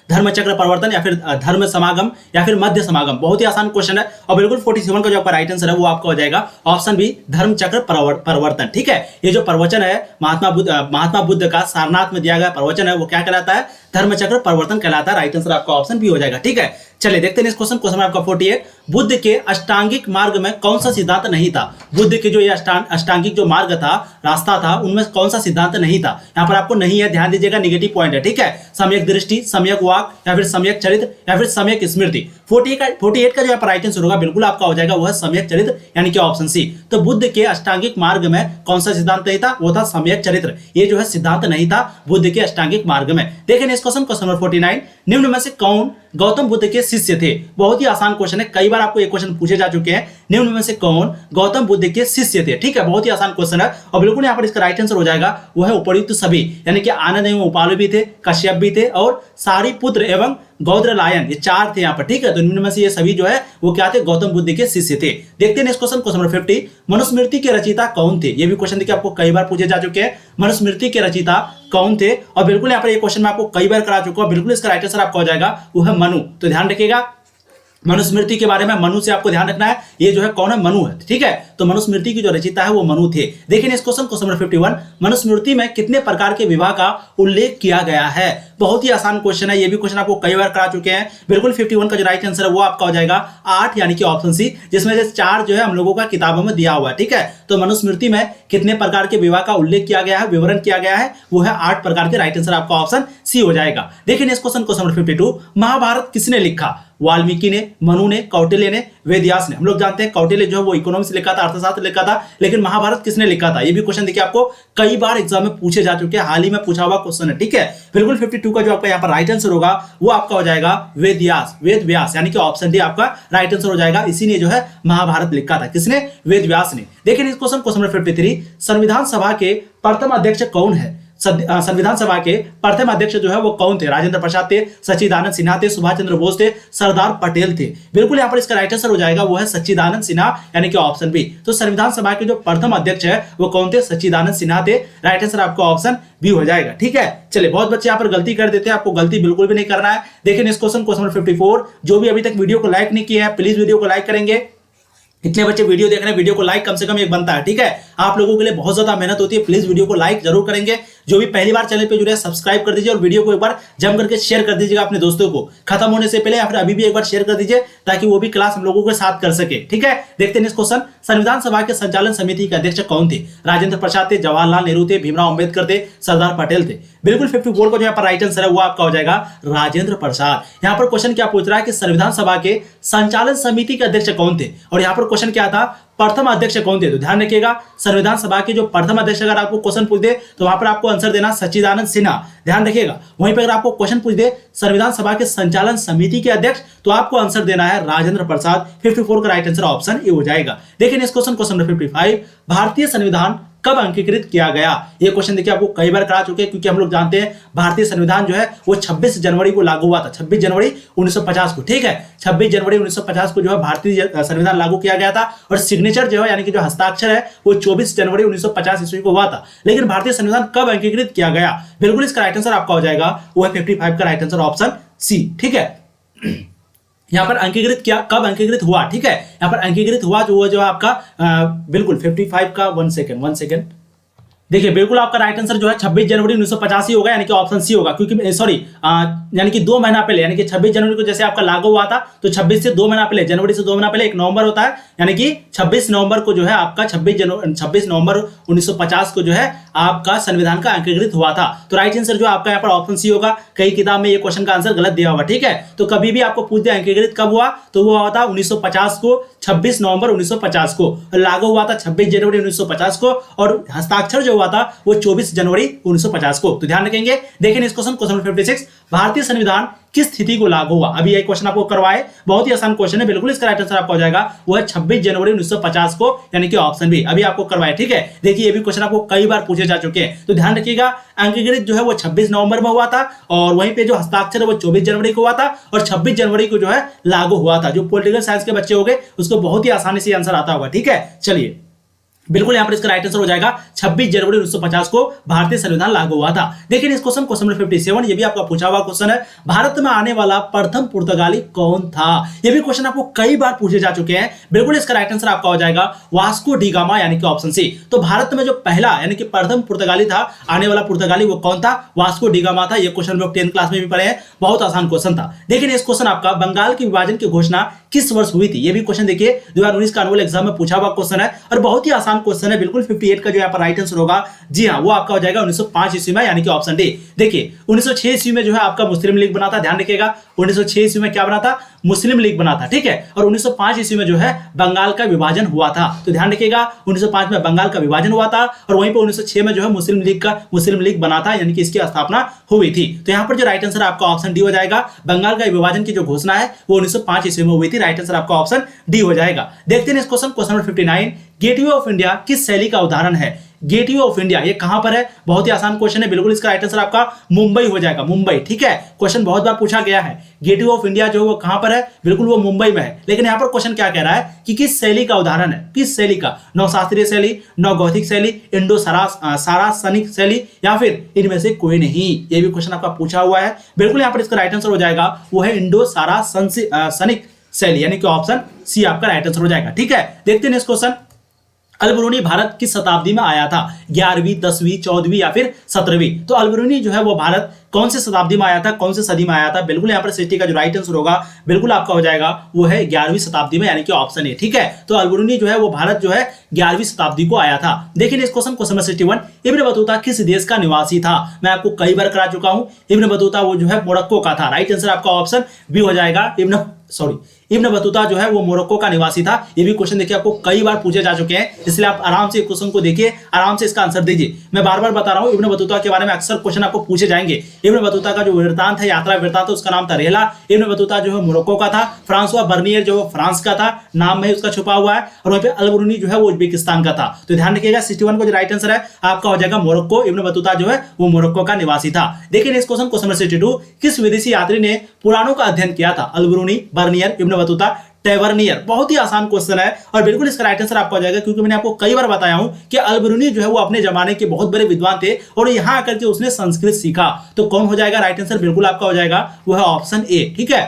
धर्मचक्र परिवर्तन या फिर धर्म समागम या फिर मध्य समागम? बहुत ही आसान क्वेश्चन है और बिल्कुल 47 का जो आपका राइट आंसर है वो आपका हो जाएगा ऑप्शन बी, धर्मचक्र परिवर्तन। ठीक है, ये जो प्रवचन है महात्मा बुद्ध का सारनाथ में दिया गया प्रवचन है वो क्या कहलाता है? धर्मचक्र परिवर्तन कहलाता है। राइट आंसर आपका ऑप्शन बी हो जाएगा। ठीक है, चलिए देखते हैं इस क्वेश्चन आपका 48 बुद्ध के अष्टांगिक मार्ग में कौन सा सिद्धांत नहीं था? बुद्ध के जो ये अष्टांगिक जो मार्ग था, रास्ता था, उनमें कौन सा सिद्धांत नहीं था? यहाँ पर आपको नहीं है, ध्यान दीजिएगा, नेगेटिव पॉइंट है। ठीक है, सम्यक दृष्टि, सम्यक वाक या फिर सम्यक चरित्र या फिर सम्यक स्मृति। 48 का जो राइट आंसर होगा बिल्कुल आपका हो जाएगा वो है सम्यक चरित्र, यानी कि ऑप्शन सी। तो बुद्ध के अष्टांगिक मार्ग में कौन सा सिद्धांत नहीं था? वो था सम्यक चरित्र। ये जो है सिद्धांत नहीं था बुद्ध के अष्टांगिक मार्ग में। देखिए इस क्वेश्चन नंबर 49 निम्न में से कौन गौतम बुद्ध के शिष्य थे? बहुत ही आसान क्वेश्चन है, कई बार आपको ये क्वेश्चन पूछे जा चुके हैं। निम्न में से कौन गौतम बुद्ध के शिष्य थे? ठीक है, बहुत ही आसान क्वेश्चन है और बिल्कुल यहाँ पर इसका राइट आंसर हो जाएगा वो है उपर्युक्त सभी, यानी कि आनंद एवं उपालु भी थे, कश्यप भी थे और सारिपुत्र एवं गौद्रलायन, ये 4 थे यहाँ पर। ठीक है, तो इनमें से ये सभी जो है वो क्या थे? गौतम बुद्ध के शिष्य थे। देखते हैं इस क्वेश्चन नंबर 50 मनुस्मृति के रचयिता कौन थे? ये भी क्वेश्चन देखिए आपको कई बार पूछे जा चुके हैं। मनुस्मृति के रचयिता कौन थे? और बिल्कुल यहाँ पर ये क्वेश्चन मैं आपको कई बार करा चुका हूं। बिल्कुल इसका राइट आंसर आपका हो जाएगा वो है मनु। तो ध्यान रखिएगा मनुस्मृति के बारे में, मनु से आपको ध्यान रखना है। ये जो है कौन है? मनु है। ठीक है, तो मनुस्मृति की जो रचयिता है वो मनु थे। देखिए इस क्वेश्चन नंबर 51 मनुस्मृति में कितने प्रकार के विवाह का उल्लेख किया गया है? बहुत ही आसान क्वेश्चन है, ये भी क्वेश्चन आपको कई बार करा चुके हैं। बिल्कुल 51 का जो राइट आंसर है वो आपका हो जाएगा 8, यानी कि ऑप्शन सी, जिसमें से 4 जो है हम लोगों का किताबों में दिया हुआ है। ठीक है, तो मनुस्मृति में कितने प्रकार के विवाह का उल्लेख किया गया है, विवरण किया गया है, वो है 8 प्रकार के। राइट आंसर आपका ऑप्शन सी हो जाएगा। देखिए इस क्वेश्चन नंबर 52 महाभारत किसने लिखा? वाल्मीकि ने, मनु ने, कौटिल्य ने, वेदव्यास ने। हम लोग जानते हैं कौटिल्य जो है वो इकोनॉमिक्स लिखा था, अर्थशास्त्र लिखा था, लेकिन महाभारत किसने लिखा था? ये भी क्वेश्चन देखिए आपको कई बार एग्जाम में पूछे जा चुके हैं, हाल ही में पूछा हुआ क्वेश्चन है। ठीक है, बिल्कुल 52 का जो आपका यहाँ पर राइट आंसर होगा वो आपका हो जाएगा वेदव्यास, यानी कि ऑप्शन डी आपका राइट आंसर हो जाएगा। इसी ने जो है महाभारत लिखा था। किसने? वेदव्यास ने। देखिए इस क्वेश्चन नंबर 53 संविधान सभा के प्रथम अध्यक्ष कौन है? संविधान सभा के प्रथम अध्यक्ष जो है वो कौन थे? राजेंद्र प्रसाद थे, सच्चिदानंद सिन्हा थे, सुभाष चंद्र बोस थे, सरदार पटेल थे। बिल्कुल यहाँ पर इसका राइट आंसर हो जाएगा वो है सच्चिदानंद सिन्हा, यानी कि ऑप्शन बी। तो संविधान सभा के जो प्रथम अध्यक्ष है वो कौन थे? सच्चिदानंद सिन्हा थे। राइट आंसर आपका ऑप्शन बी हो जाएगा। ठीक है, चलिए बहुत बच्चे यहाँ पर गलती कर देते हैं, आपको गलती बिल्कुल भी नहीं करना है। देखिए इस क्वेश्चन नंबर 54 जो भी अभी तक वीडियो को लाइक नहीं किया है प्लीज वीडियो को लाइक करेंगे। इतने बच्चे वीडियो देख रहे हैं, वीडियो को लाइक कम से कम एक बनता है। ठीक है, आप लोगों के लिए बहुत ज्यादा मेहनत होती है, प्लीज वीडियो को लाइक जरूर करेंगे। जो भी पहली बार चैनल पे जुड़े हैं सब्सक्राइब कर दीजिए और वीडियो को एक बार जम करके शेयर कर दीजिएगा अपने दोस्तों को। खत्म होने से पहले या फिर अभी भी एक बार शेयर कर दीजिए ताकि वो भी क्लास हम लोगों के साथ कर सके। ठीक है, देखते हैं इस क्वेश्चन संविधान सभा के संचालन समिति के अध्यक्ष कौन थे? राजेंद्र प्रसाद थे, जवाहरलाल नेहरू थे, भीमराव अंबेडकर थे, सरदार पटेल थे। बिल्कुल 54 का जो यहाँ पर राइट आंसर है वो आपका हो जाएगा राजेंद्र प्रसाद। यहाँ पर क्वेश्चन क्या पूछ रहा है कि संविधान सभा के संचालन समिति के अध्यक्ष कौन थे, और यहाँ पर क्वेश्चन क्या था? प्रथम अध्यक्ष कौन थे? तो ध्यान रखिएगा संविधान सभा के जो प्रथम अध्यक्ष अगर आपको क्वेश्चन पूछ दे तो वहां पर आपको आंसर देना सच्चिदानंद सिन्हा। ध्यान रखिएगा वहीं पर अगर आपको क्वेश्चन पूछ दे संविधान सभा के संचालन समिति के अध्यक्ष तो आपको आंसर देना है राजेंद्र प्रसाद। 54 का राइट आंसर ऑप्शन ए हो जाएगा। देखिए इस क्वेश्चन नंबर 55 भारतीय संविधान कब अंगीकृत किया गया? ये क्वेश्चन देखिए आपको कई बार करा चुके हैं, क्योंकि हम लोग जानते हैं भारतीय संविधान जो है वो 26 जनवरी को लागू हुआ था, 26 जनवरी 1950 को। ठीक है, 26 जनवरी 1950 को जो है भारतीय संविधान लागू किया गया था और सिग्नेचर जो है यानी कि जो हस्ताक्षर है वो 24 जनवरी 1950 ईस्वी को हुआ था। लेकिन भारतीय संविधान कब अंगीकृत किया गया? बिल्कुल इसका राइट आंसर आपका हो जाएगा वो है 55 का राइट आंसर ऑप्शन सी। ठीक है, यहाँ पर अंकीकृत क्या, कब अंकीकृत हुआ, ठीक है। यहाँ पर अंकीकृत हुआ जो आपका बिल्कुल 55 का 1 सेकेंड देखिए, बिल्कुल आपका राइट आंसर जो है 26 जनवरी 1985 होगा, यानी कि ऑप्शन सी होगा, क्योंकि सॉरी यानी कि 2 महीना पहले, यानी कि 26 जनवरी को जैसे आपका लागू हुआ था, तो 26 से 2 महीना पहले, जनवरी से 2 महीना पहले 1 नवंबर होता है, यानी कि 26 नवंबर को जो है आपका 26 नवंबर 1950 को जो है आपका संविधान का अंकीकृत हुआ था। तो राइट आंसर जो आपका यहाँ पर ऑप्शन सी होगा। कई किताब में ये क्वेश्चन का आंसर गलत दिया हुआ, ठीक है। तो कभी भी आपको पूछ दिया अंकीकृत कब हुआ, तो वो हुआ था 1950 को, 26 नवंबर 1950 को। लागू हुआ था 26 जनवरी 1950 को, और हस्ताक्षर जो हुआ था वो 24 जनवरी 1950 को। तो ध्यान रखेंगे। देखिए इस क्वेश्चन नंबर 56, भारतीय संविधान किस स्थिति को लागू हुआ। अभी ये क्वेश्चन आपको करवाए, बहुत ही आसान क्वेश्चन है, बिल्कुल इसका राइट आंसर आपका हो जाएगा वो है 26 जनवरी 1950 को, यानी कि ऑप्शन बी। अभी आपको करवाए, ठीक है। देखिए ये भी क्वेश्चन आपको कई बार पूछे जा चुके हैं, तो ध्यान रखिएगा। अंकीकृत जो है वो 26 नवंबर में हुआ था, और वहीं पे जो हस्ताक्षर है वो 24 जनवरी को हुआ था, और 26 जनवरी को जो है लागू हुआ था। जो पॉलिटिकल साइंस के बच्चे हो गए उसको बहुत ही आसानी से आंसर आता होगा, ठीक है। चलिए बिल्कुल यहाँ पर इसका राइट आंसर हो जाएगा 26 जनवरी 1950 को भारतीय संविधान लागू हुआ था। देखिए इस क्वेश्चन नंबर 57, ये भी आपका पूछा हुआ क्वेश्चन है। भारत में आने वाला प्रथम पुर्तगाली कौन था। ये भी क्वेश्चन आपको कई बार पूछे जा चुके हैं। बिल्कुल इसका राइट आंसर आपका हो जाएगा वास्को डी गामा, यानी कि ऑप्शन सी। तो भारत में जो पहला यानी कि प्रथम पुर्तगाली था, आने वाला पुर्तगाली, वो कौन था, वास्को डी गामा था। ये क्वेश्चन लोग 10th क्लास में भी पढ़े हैं, बहुत आसान क्वेश्चन था। देखिए इस क्वेश्चन आपका बंगाल के विभाजन की घोषणा किस वर्ष हुई थी। ये भी क्वेश्चन देखिए 2019 का एनुअल एग्जाम में पूछा हुआ क्वेश्चन है, और बहुत ही आसान क्वेश्चन है। बिल्कुल 58 का जो यहाँ पर राइट आंसर होगा, जी हाँ, वो आपका हो जाएगा 1905 ईस्वी में, यानी कि ऑप्शन डी। देखिए 1906 ईस्वी में जो है आपका मुस्लिम लीग बना था, ध्यान रखिएगा। 1906 ईस्वी में क्या बना था, मुस्लिम लीग बना था, ठीक है। और 1905 ईस्वी में जो है बंगाल का विभाजन हुआ था। तो ध्यान रखिएगा 1905 में बंगाल का विभाजन हुआ था, और वहीं पर 1906 में जो है मुस्लिम लीग बना था, यानी कि इसकी स्थापना हुई थी। तो यहाँ पर जो राइट आंसर आपका ऑप्शन डी हो जाएगा। बंगाल का विभाजन की जो घोषणा है वो 1905 ईस्वी में हुई थी। राइट आंसर आपका ऑप्शन डी हो जाएगा। देखते हैं इस question number 59, gateway of India किस शैली का उदाहरण है। गेटवे ऑफ इंडिया ये कहां पर है, बहुत ही आसान क्वेश्चन है। बिल्कुल इसका राइट आंसर आपका मुंबई हो जाएगा, मुंबई, ठीक है। क्वेश्चन बहुत बार पूछा गया है, गेटवे ऑफ इंडिया जो वो कहां पर है, बिल्कुल वो मुंबई में है। लेकिन यहां पर क्वेश्चन क्या कह रहा है कि किस शैली का उदाहरण है, किस शैली का, नव शास्त्रीय शैली, नव गौथिक शैली, इंडो सारासनिक शैली, या फिर इनमें से कोई नहीं। ये भी क्वेश्चन आपका पूछा हुआ है। बिल्कुल यहां पर इसका राइट आंसर हो जाएगा वो है इंडो सारासनिक शैली, यानी कि ऑप्शन सी आपका राइट आंसर हो जाएगा, ठीक है। देखते हैं इस क्वेश्चन, अल-बरूनी भारत किस शताब्दी में आया था, 11वीं, 10वीं, 14वीं या फिर 17वीं। तो अल-बरूनी जो है वो भारत कौन से शताब्दी में आया था, कौन से सदी में आया था। बिल्कुल यहाँ पर 60 का जो राइट आंसर होगा बिल्कुल आपका हो जाएगा वो है 11वीं शताब्दी में, यानी कि ऑप्शन ए, ठीक है। तो अल-बरूनी जो है वो भारत जो है 11वीं शताब्दी को आया था। देखिए इस क्वेश्चन नंबर 61, इब्न बतूता किस देश का निवासी था। मैं आपको कई बार करा चुका हूं, इब्न बतूता वो जो है मोरक्को का था। राइट आंसर आपका ऑप्शन बी हो जाएगा। इब्न बतूता जो है वो मोरक्को का निवासी था। ये भी क्वेश्चन देखिए आपको कई बार पूछे जा चुके हैं, इसलिए आप आराम से क्वेश्चन को देखिए, आराम से इसका आंसर दीजिए। मैं बार बार बता रहा हूं, इब्न बतूता के बारे में अक्सर क्वेश्चन आपको पूछे जाएंगे। इब्न बतूता का जो वृत्तांत है, यात्रा वृत्तांत, उसका नाम था रेहला। इब्न बतूता जो है मोरक्को का था। फ्रांसवा बर्नियर जो फ्रांस का था, नाम में उसका छुपा हुआ है। और वहीं पे अल-बरूनी जो है वो उज्बेकिस्तान का था। तो ध्यान रखिएगा 61 को जो राइट आंसर है आपका हो जाएगा मोरक्को। इब्न बतूता जो है वो मोरक्को का निवासी था। देखिए इस क्वेश्चन नंबर 62, किस विदेशी यात्री ने पुराणों का अध्ययन किया था। Al-Biruni, Bernier, Ibn Battuta, Tavernier. बहुत ही आसान क्वेश्चन है, और बिल्कुल इसका राइट आंसर आपको हो जाएगा, क्योंकि मैंने आपको कई बार बताया हूं कि अल-बरूनी जो है वो अपने जमाने के बहुत बड़े विद्वान थे, और यहां आकर के उसने संस्कृत सीखा। तो कौन हो जाएगा राइट आंसर, बिल्कुल आपका हो जाएगा वो है ऑप्शन ए, ठीक है।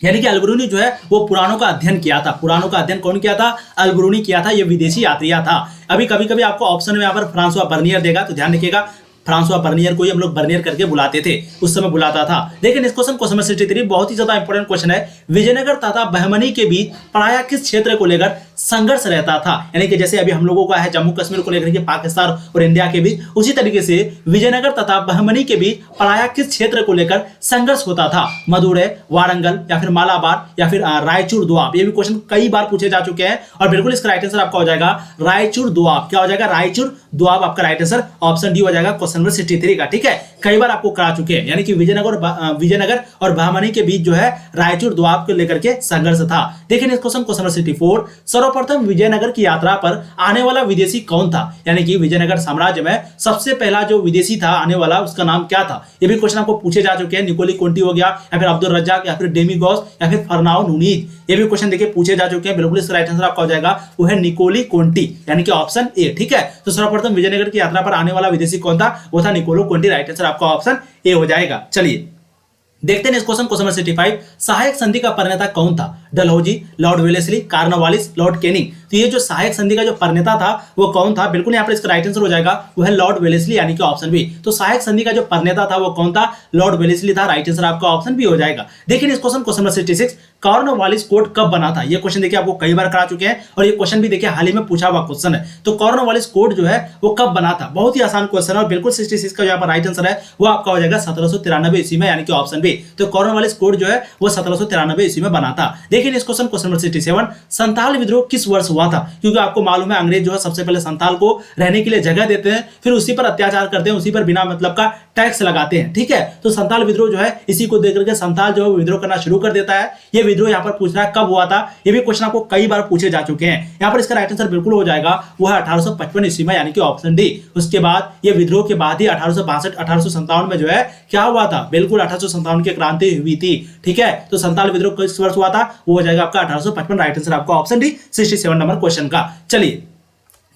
यानी कि अल-बरूनी जो है वो पुराणों का अध्ययन किया था। पुराणों का अध्ययन कौन किया था, अल-बरूनी किया था। ये विदेशी यात्रिया था। अभी कभी कभी आपको ऑप्शन में यहाँ पर फ्रांसवा बर्नियर देगा, तो ध्यान रखिएगा फ्रांसवा बर्नियर को ही हम लोग बर्नियर करके बुलाते थे, उस समय बुलाता था। लेकिन इस क्वेश्चन नंबर 63 बहुत ही ज्यादा इंपॉर्टेंट क्वेश्चन है। विजयनगर तथा बहमनी के बीच प्रायः किस क्षेत्र को लेकर संघर्ष रहता था। यानी कि जैसे अभी हम लोगों का है जम्मू कश्मीर को लेकर के पाकिस्तान और इंडिया के बीच, उसी तरीके से विजयनगर तथा बहमनी के बीच प्रायः किस क्षेत्र को लेकर संघर्ष होता था। मदुरै, वारंगल, या फिर मालाबार, या फिर रायचूर दोआब। ये भी क्वेश्चन कई बार पूछे जा चुके हैं, और बिल्कुल इसका राइट आंसर आपका हो जाएगा रायचूर दोआब। क्या हो जाएगा, रायचूर दोआब आपका राइट आंसर, ऑप्शन डी हो जाएगा क्वेश्चन नंबर 63 का, ठीक है। कई बार आपको करा चुके हैं, यानी कि विजयनगर और बहमनी के बीच जो है रायचूर दोआब को लेकर के संघर्ष था। देखिए इस क्वेश्चन नंबर 64, सर्वप्रथम विजयनगर की यात्रा पर आने वाला विदेशी कौन था। यानी कि विजयनगर साम्राज्य में सबसे पहला जो विदेशी था आने वाला, उसका नाम क्या था। ये भी क्वेश्चन आपको पूछे जा चुके हैं। निकोली कोंटी हो गया, या फिर अब्दुल रज्जाक, या फिर डेमी गॉस, या फिर फरनाओ नूनीज। ये भी क्वेश्चन देखिए पूछे जा चुके हैं। बिल्कुल इसका राइट आंसर आपका हो जाएगा वो है निकोली कोंटी, यानी कि ऑप्शन ए, ठीक है। तो सर्वप्रथम विजयनगर की यात्रा पर आने वाला विदेशी कौन था, वो था निकोलो कोंटी। राइट आंसर आपका ऑप्शन ए हो जाएगा। चलिए देखते हैं इस क्वेश्चन नंबर 65। सहायक संधि का प्रणेता कौन था? Dalhousie, Lord Wellesley, Cornwallis, Lord Canning. तो ये जो सहायक संधि का जो प्रणेता था वो कौन था? बिल्कुल यहाँ पर इसका राइट आंसर हो जाएगा वो है लॉर्ड वेलेस्ली यानी कि ऑप्शन बी। तो सहायक संधि का जो प्रणेता था वो कौन था? लॉर्ड वेलेस्ली था। राइट आंसर आपका ऑप्शन बी हो जाएगा। देखिए इस क्वेश्चन नंबर 66। कॉर्नवालिस कोड कब बना था? ये क्वेश्चन देखिए आपको कई बार करा चुके हैं और ये क्वेश्चन भी देखिए हाल ही में पूछा हुआ क्वेश्चन है। तो कॉर्नवालिस कोड जो है वो कब बना था? बहुत ही आसान क्वेश्चन है और बिल्कुल 66 का यहाँ पर राइट आंसर है वो आपका हो जाएगा 1793 ईस्वी में यानी कि ऑप्शन बी। तो कॉर्नवालिस कोड जो है वो 1793 ईस्वी में बना था। देखिए इस क्वेश्चन नंबर 67। संथाल विद्रोह किस वर्ष हुआ था? क्योंकि आपको मालूम है अंग्रेज जो है सबसे पहले संथाल को रहने के लिए जगह देते हैं, फिर उसी पर अत्याचार करते हैं, उसी पर बिना मतलब का टैक्स लगाते हैं। ठीक है, तो संथाल विद्रोह जो है इसी को देख करके संथाल जो है विद्रोह करना शुरू कर देता है। ये विद्रोह यहाँ पर पूछ रहा है कब हुआ था? ये भी क्वेश्चन आपको कई बार पूछे जा चुके हैं। यहाँ पर इसका राइट आंसर बिल्कुल हो जाएगा वो है 1855 ईस्वी में यानी कि ऑप्शन डी। उसके बाद ये विद्रोह के बाद ही 1862 1857 में जो है क्या हुआ था? बिल्कुल 1857 की क्रांति हुई थी। ठीक है, तो संथाल विद्रोह किस वर्ष हुआ था? वो हो जाएगा आपका 1855। राइट आंसर आपका ऑप्शन डी 67 नंबर क्वेश्चन का। चलिए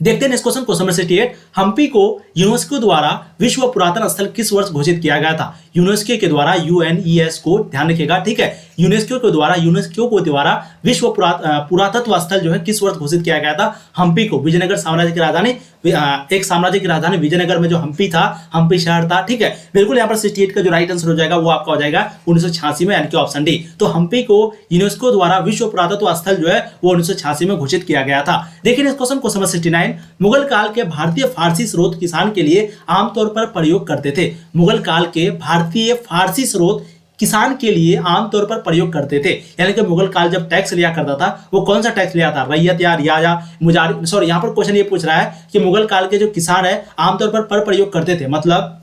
देखते हैं इस क्वेश्चन नंबर 68। हम्पी को यूनेस्को द्वारा विश्व पुरातन स्थल किस वर्ष घोषित किया गया था? यूनेस्को के द्वारा, UNESCO, ध्यान रखिएगा। ठीक है, यूनेस्को के द्वारा विश्व पुरातत्व स्थल जो है किस वर्ष घोषित किया गया था? हम्पी को, विजयनगर साम्राज्य की राजधानी, एक साम्राज्य की राजधानी विजयनगर में जो हम्पी था, हम्पी शहर था। ठीक है, बिल्कुल यहाँ पर 68 का जो राइट आंसर हो जाएगा वो आपका हो जाएगा 1986 में यानी कि ऑप्शन डी। तो हम्पी को यूनेस्को द्वारा विश्व पुरातत्व स्थल जो है वो 1986 में घोषित किया गया था। देखिए इस क्वेश्चन नंबर 69। मुगल काल के भारतीय फारसी स्रोत किसान के लिए आमतौर पर प्रयोग करते थे। मुगल काल के भारतीय फारसी स्रोत किसान के लिए आमतौर पर प्रयोग करते थे। यानी कि मुगल काल जब टैक्स लिया करता था वो कौन सा टैक्स लिया था? रैयत या रियाया या मुजारी? सॉरी, यहाँ पर क्वेश्चन ये पूछ रहा है कि मुगल काल के जो किसान है आमतौर पर प्रयोग करते थे। मतलब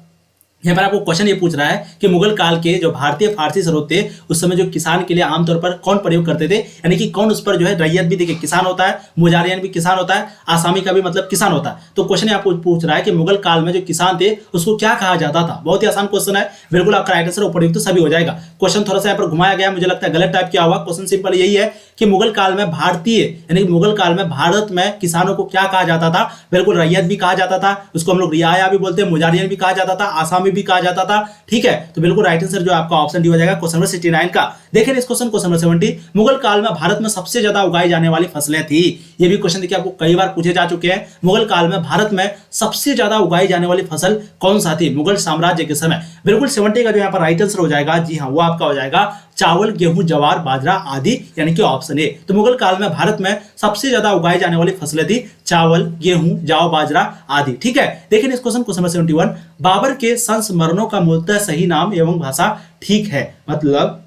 यहाँ पर आपको क्वेश्चन ये पूछ रहा है कि मुगल काल के जो भारतीय फारसी स्रोत थे उस समय जो किसान के लिए आमतौर पर कौन प्रयोग करते थे, यानी कि कौन उस पर जो है, रैयत भी देखिए किसान होता है, मुजारियन भी किसान होता है, आसामी का भी मतलब किसान होता है। तो क्वेश्चन यहाँ पूछ रहा है कि मुगल काल में जो किसान थे उसको क्या कहा जाता था? बहुत ही आसान क्वेश्चन है, बिल्कुल आपका राइट आंसर उपयुक्त सभी हो जाएगा। क्वेश्चन थोड़ा सा यहाँ पर घुमाया गया, मुझे लगता है गलत टाइप किया हुआ। क्वेश्चन सिंपल यही है कि मुगल काल में भारतीय यानी कि मुगल काल में भारत में किसानों को क्या कहा जाता था? बिल्कुल रैयत भी कहा जाता था, उसको हम लोग रियाया भी बोलते हैं, मुजारियन भी कहा जाता था, आसामी भी कहा जाता था। ठीक है, तो बिल्कुल राइट आंसर जो आपका ऑप्शन डी हो जाएगा क्वेश्चन नंबर 69 का। देखिए इस क्वेश्चन नंबर 70। मुगल काल में भारत में सबसे ज्यादा उगाई जाने वाली फसलें थी। ये भी क्वेश्चन देखिए आपको कई बार पूछे जा चुके हैं। मुगल काल में भारत में सबसे ज्यादा उगाई जाने वाली फसल कौन सा थी मुगल साम्राज्य के समय? बिल्कुल 70 का जो यहाँ पर राइट आंसर हो जाएगा, जी हाँ, वो आपका हो जाएगा चावल, गेहूं, ज्वार, बाजरा आदि यानी कि ऑप्शन ए। तो मुगल काल में भारत में सबसे ज्यादा उगाई जाने वाली फसलें थी चावल, गेहूं, जौ, बाजरा आदि। ठीक है, देखिए इस क्वेश्चन नंबर 71। बाबर के संस्मरणों का मूलतः सही नाम एवं भाषा ठीक है? मतलब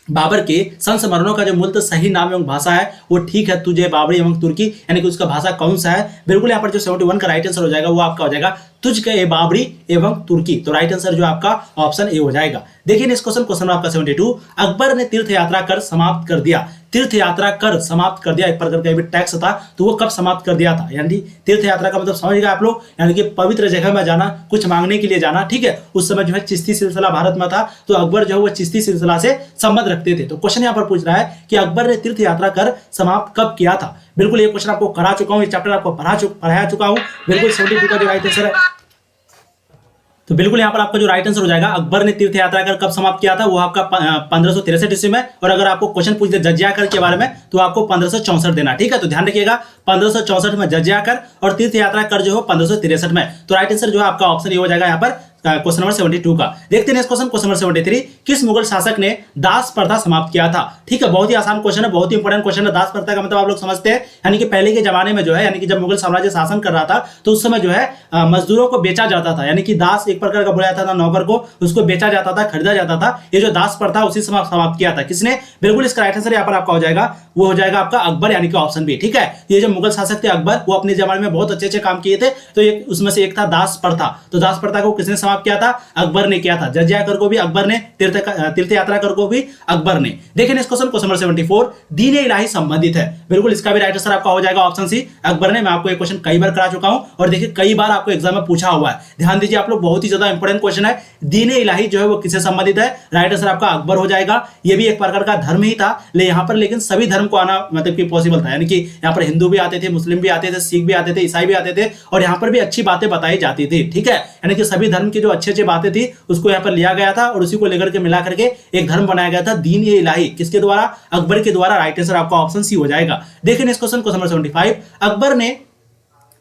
बाबर के संस्मरणों का जो मूलतः सही नाम एवं भाषा है वो ठीक है, तुझे, बाबरी एवं तुर्की, यानी कि उसका भाषा कौन सा है? बिल्कुल यहाँ पर जो 71 का राइट आंसर हो जाएगा वो आपका हो जाएगा तुझ के बाबरी एवं तुर्की। तो राइट आंसर जो आपका ऑप्शन ए हो जाएगा। देखिए इस क्वेश्चन आपका 72। अकबर ने तीर्थ यात्रा कर समाप्त कर दिया। तीर्थ यात्रा कर समाप्त कर दिया, एक प्रकार का भी टैक्स था, तो वो कब समाप्त कर दिया था? यानी तीर्थ यात्रा का मतलब समझिएगा आप लोग, यानी कि पवित्र जगह में जाना, कुछ मांगने के लिए जाना। ठीक है, उस समय जो है चिश्ती सिलसिला भारत में था, तो अकबर जो है वो चिश्ती सिलसिला से संबंध रखते थे। तो क्वेश्चन यहाँ पर पूछ रहा है कि अकबर ने तीर्थ यात्रा कर समाप्त कब किया था? बिल्कुल ये क्वेश्चन आपको करा चुका हूँ, ये चैप्टर आपको पढ़ाया चुका हूँ। बिल्कुल 72 का जो राइट आंसर है, तो बिल्कुल यहाँ पर आपका जो राइट आंसर हो जाएगा अकबर ने तीर्थ यात्रा कर कब समाप्त किया था? वो आपका 1563 ईस्वी में। और अगर आपको क्वेश्चन पूछ दे जजिया कर के बारे में तो आपको 1564 देना। ठीक है, तो ध्यान रखिएगा 1564 में जजिया कर और तीर्थ यात्रा कर जो है 1563 में। तो राइट आंसर जो है आपका ऑप्शन ये हो जाएगा यहाँ पर क्वेश्चन नंबर 72 का। देखते हैं क्वेश्चन नंबर 73। किस मुगल शासक ने दास प्रथा समाप्त किया था? ठीक है, बहुत ही आसान क्वेश्चन है, बहुत ही इंपॉर्टेंट क्वेश्चन है। दास प्रथा का मतलब आप लोग समझते हैं, यानी कि पहले के जमाने में जो है, यानी कि जब मुगल साम्राज्य शासन कर रहा था तो उस समय जो है मजदूरों को बेचा जाता था, यानी कि दास एक प्रकार का बोला जाता था, नौकर को, उसको बेचा जाता था, खरीदा जाता था। ये जो दास प्रथा उसी समय समाप्त किया था किसने? बिल्कुल इसका राइट आंसर यहाँ पर आपका हो जाएगा, वो हो जाएगा आपका अकबर, यानी कि ऑप्शन बी। ठीक है, ये जो मुगल शासक थे अकबर, वो अपने जमाने में बहुत अच्छे काम किए थे, तो ये उसमें से एक था दास प्रथा। तो दास प्रथा को किसने समाप्त किया था? अकबर ने किया था। जजिया कर को भी अकबर ने, तीर्थ यात्रा कर को भी अकबर ने। देखिए इस क्वेश्चन नंबर 74। दीन इलाही संबंधित है। बिल्कुल इसका भी राइट आंसर आपका हो जाएगा ऑप्शन सी, अकबर ने। मैं आपको ये क्वेश्चन कई बार करा चुका हूं और देखिए कई बार आपको एग्जाम में पूछा हुआ है। ध्यान दीजिए आप लोग, बहुत ही ज्यादा इंपॉर्टेंट क्वेश्चन है। दीन इलाही जो है वो किससे संबंधित है? राइट आंसर आपका अकबर हो जाएगा। ये भी एक प्रकार का धर्म ही था, यहाँ पर लेकिन सभी धर्म को आना मतलब कि पॉसिबल था, यानी कि यहाँ पर हिंदू भी आते थे, मुस्लिम भी आते थे, सिख भी आते थे, ईसाई भी आते थे, और यहाँ पर भी अच्छी बातें बताई जाती थी। ठीक है, यानी कि सभी धर्म की जो अच्छी अच्छी बातें थी उसको यहाँ पर लिया गया था और उसी को लेकर के मिला करके एक धर्म बनाया गया था, दीन ए इलाही। किसके द्वारा? अकबर के द्वारा। राइट आंसर आपका ऑप्शन सी हो जाएगा। देखिए इस क्वेश्चन नंबर 75, अकबर ने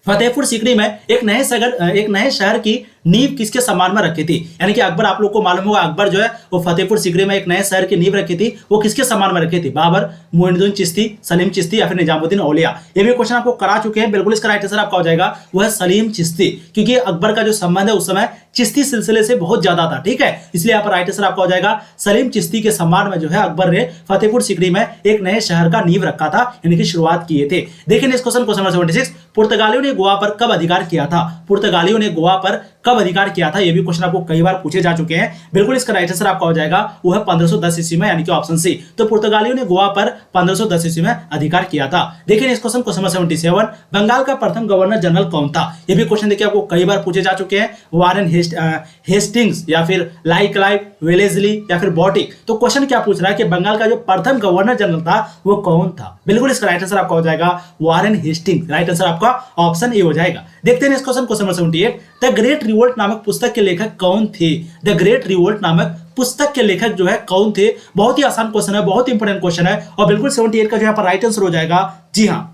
फतेहपुर सीकरी में एक नए शहर की नींव किसके सम्मान में रखी थी? यानी कि अकबर, आप लोग को मालूम होगा, अकबर जो है वो फतेहपुर सीकरी में एक नए शहर की नींव रखी थी, वो किसके सम्मान में रखी थी? बाबर, मोइनुद्दीन चिश्ती, सलीम चिश्ती या फिर निजामुद्दीन औलिया? ये भी क्वेश्चन आपको करा चुके हैं। बिल्कुल इसका राइट आंसर आपका हो जाएगा वो है सलीम चिश्ती, क्योंकि अकबर का जो संबंध है उस समय चिश्ती सिलसिले से बहुत ज्यादा था। ठीक है, इसलिए यहाँ पर राइट आंसर आपका हो जाएगा सलीम चिश्ती के सम्मान में जो है अकबर ने फतेहपुर सीकरी में एक नए शहर का नींव रखा था, यानी कि शुरुआत किए थे। देखिए इस क्वेश्चन नंबर 76, पुर्तगालियों ने गोवा पर कब अधिकार किया था? पुर्तगालियों ने गोवा पर कब अधिकार किया था? ये भी क्वेश्चन आपको कई बार पूछे जा चुके हैं। बिल्कुल इसका राइट आंसर आपका हो जाएगा वो है 1510 ईस्वी में, यानी कि ऑप्शन सी। तो पुर्तगालियों ने गोवा पर 1510 ईस्वी में अधिकार किया था। देखिए इस क्वेश्चन नंबर 77, बंगाल का प्रथम गवर्नर जनरल कौन था? ये भी क्वेश्चन देखिए आपको कई बार पूछे जा चुके हैं। वारेन हेस्टिंग्स या फिर लाइक्लाइव, वेलेस्ली या फिर बॉटिक? तो क्वेश्चन क्या पूछ रहा है कि बंगाल का जो प्रथम गवर्नर जनरल था वो कौन था? बिल्कुल इसका राइट आंसर आपका हो जाएगा वारेन हेस्टिंग्स। राइट आंसर आपका ऑप्शन ए हो जाएगा। देखते हैं इस question number 78, the great revolt नामक पुस्तक के लेखक कौन थे? द ग्रेट रिवोल्ट नामक पुस्तक के लेखक जो है कौन थे? बहुत ही आसान क्वेश्चन है, बहुत इंपॉर्टेंट क्वेश्चन है और बिल्कुल 78 का जो यहाँ पर राइट आंसर हो जाएगा, जी हाँ,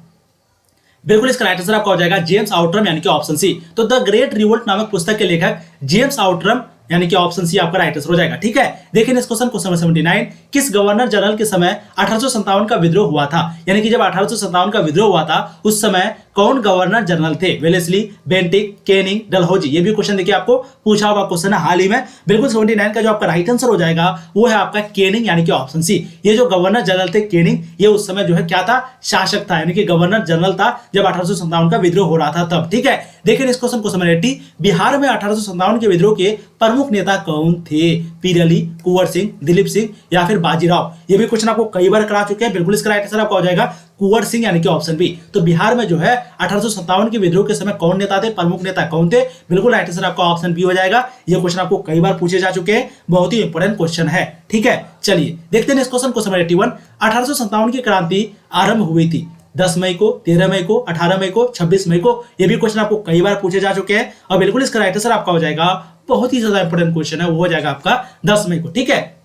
बिल्कुल इसका राइट आंसर आपका हो जाएगा जेम्स आउटरम, यानी कि ऑप्शन सी। तो द ग्रेट रिवोल्ट नामक पुस्तक के लेखक जेम्स आउटरम, यानी कि ऑप्शन सी आपका राइट आंसर हो जाएगा। ठीक है, देखिए इस क्वेश्चन नंबर 79, किस गवर्नर जनरल के समय 1857 का विद्रोह हुआ था? यानी कि जब 1857 का विद्रोह हुआ था उस समय कौन गवर्नर जनरल थे? Wellesley, Bentinck, Canning, Dalhousie? ये भी क्वेश्चन देखिए आपको पूछा हुआ क्वेश्चन है हाल ही में। बिल्कुल 79 का जो आपका राइट आंसर हो जाएगा वो है आपका केनिंग, यानी कि ऑप्शन सी। ये जो गवर्नर जनरल थे केनिंग, ये उस समय जो है क्या था? शासक था, यानी कि गवर्नर जनरल था जब 1857 का विद्रोह हो रहा था तब। ठीक है, देखिए इस क्वेश्चन नंबर 80, बिहार में 1857 के विद्रोह के प्रमुख नेता कौन थे? पीर अली, कुंवर सिंह, दिलीप सिंह या फिर बाजीराव? ये भी क्वेश्चन आपको कई बार करा चुके हैं। बिल्कुल इसका राइट आंसर आपका हो जाएगा कुंवर सिंह, यानी कि ऑप्शन बी। तो बिहार में जो है 1857 के विद्रोह के समय कौन नेता थे, प्रमुख नेता कौन थे? बिल्कुल राइट आंसर आपका ऑप्शन बी हो जाएगा। ये क्वेश्चन आपको कई बार पूछे जा चुके हैं, बहुत ही इंपॉर्टेंट क्वेश्चन है। ठीक है, चलिए देखते हैं इस क्वेश्चन को। 81, 1857 की क्रांति आरंभ हुई थी 10 मई को, 13 मई को, 18 मई को, 26 मई को? ये भी क्वेश्चन आपको कई बार पूछे जा चुके हैं और बिल्कुल इसका राइट आंसर आपका हो जाएगा, बहुत ही ज्यादा इंपॉर्टेंट क्वेश्चन है, वो हो जाएगा आपका 10 मई को। ठीक है,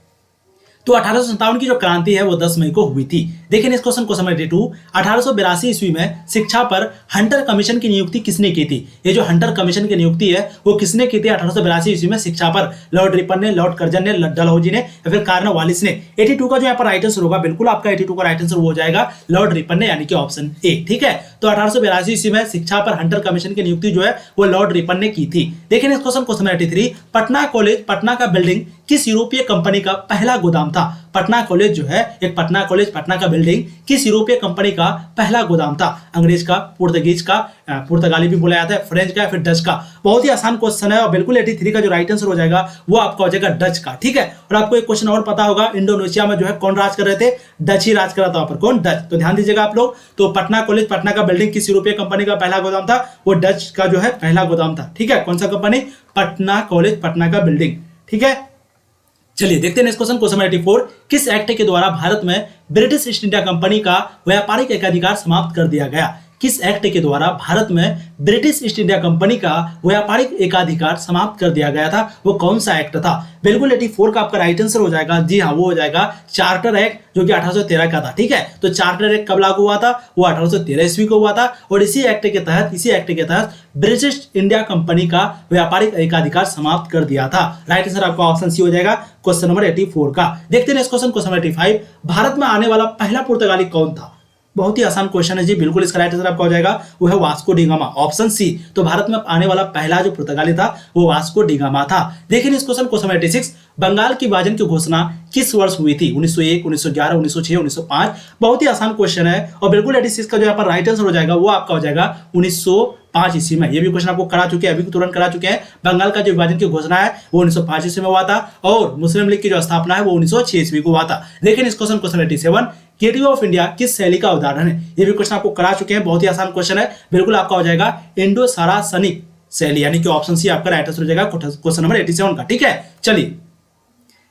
तो 1857 की जो क्रांति है वो 10 मई को हुई थी। देखिए इस क्वेश्चन को 82, 1882 ईस्वी में शिक्षा पर हंटर कमीशन की नियुक्ति किसने की थी? ये जो हंटर कमीशन की नियुक्ति है वो किसने की थी 1882 ईस्वी में शिक्षा पर? लॉर्ड रिपन ने, लॉर्ड कर्जन ने, डलहौजी ने या फिर कार्नवालिस ने? 82 का जो यहाँ पर राइट आंसर होगा, बिल्कुल आपका 82 का राइट आंसर हो जाएगा लॉर्ड रिपन ने, यानी कि ऑप्शन ए। ठीक है, तो 1882 ईस्वी में शिक्षा पर हंटर कमीशन की नियुक्ति जो है वो लॉर्ड रिपन ने की थी। देखिए इस क्वेश्चन को 83, पटना कॉलेज, पटना का बिल्डिंग किस यूरोपीय कंपनी का पहला गोदाम था? पटना कॉलेज जो है, एक पटना कॉलेज, पटना का बिल्डिंग किस यूरोपीय कंपनी का पहला गोदाम था? अंग्रेज का, पुर्तगीज का, पुर्तगाली भी बोला जाता है, फ्रेंच का या फिर डच का? बहुत ही आसान क्वेश्चन है और बिल्कुल 83 का जो राइट आंसर हो जाएगा वो आपका हो जाएगा डच का। ठीक है, और आपको एक क्वेश्चन और पता होगा, इंडोनेशिया में जो है कौन राज कर रहे थे? डच ही राज कर रहा था वहां पर। कौन? डच। तो ध्यान दीजिएगा आप लोग। तो पटना कॉलेज, पटना का बिल्डिंग किस यूरोपीय कंपनी का पहला गोदाम था? वो डच का जो है पहला गोदाम था। ठीक है, कौन सा कंपनी? पटना कॉलेज, पटना का बिल्डिंग। ठीक है, चलिए देखते हैं इस क्वेश्चन को। 84, किस एक्ट के द्वारा भारत में ब्रिटिश ईस्ट इंडिया कंपनी का व्यापारिक एकाधिकार समाप्त कर दिया गया? किस एक्ट के द्वारा भारत में ब्रिटिश ईस्ट इंडिया कंपनी का व्यापारिक एकाधिकार समाप्त कर दिया गया था? वो कौन सा एक्ट था? बिल्कुल 84 का आपका राइट आंसर हो जाएगा, जी हाँ, वो हो जाएगा चार्टर एक्ट, जो कि 1813 का था। ठीक है, तो चार्टर एक्ट कब लागू हुआ था? वो 1813 ईस्वी को हुआ था और इसी एक्ट के तहत ब्रिटिश इंडिया कंपनी का व्यापारिक एकाधिकार समाप्त कर दिया था। राइट आंसर आपका ऑप्शन सी हो जाएगा क्वेश्चन नंबर 84 का। देखते हैं इस क्वेश्चन को 85, भारत में आने वाला पहला पुर्तगाली कौन था? बहुत ही आसान क्वेश्चन है जी, बिल्कुल इसका राइट आंसर आपका हो जाएगा वो है वास्को डिगामा, ऑप्शन सी। तो भारत में आने वाला पहला जो पुर्तगाली था वो वास्को डिगामा था। देखिए इस क्वेश्चन को 86, बंगाल की विभाजन की घोषणा किस वर्ष हुई थी? 1901, 1911, 1906, 1905? बहुत ही आसान क्वेश्चन है और बिल्कुल 86 का जो यहाँ पर राइट आंसर हो जाएगा वो आपका हो जाएगा 1905 ईस्वी में। ये भी क्वेश्चन आपको करा चुके हैं, अभी तुरंत करा चुके हैं। बंगाल का जो विभाजन की घोषणा है वो 1905 ईस्वी में हुआ था और मुस्लिम लीग की जो स्थापना है वो 1906 ईस्वी को हुआ था। लेकिन इस क्वेश्चन को 87, गेटवे ऑफ इंडिया किस शैली का उदाहरण है? ये भी क्वेश्चन आपको करा चुके हैं, बहुत ही आसान क्वेश्चन है। बिल्कुल आपका हो जाएगा इंडो सारासनिक शैली, यानी कि ऑप्शन सी आपका राइट आंसर हो जाएगा क्वेश्चन नंबर 87 का। ठीक है, चलिए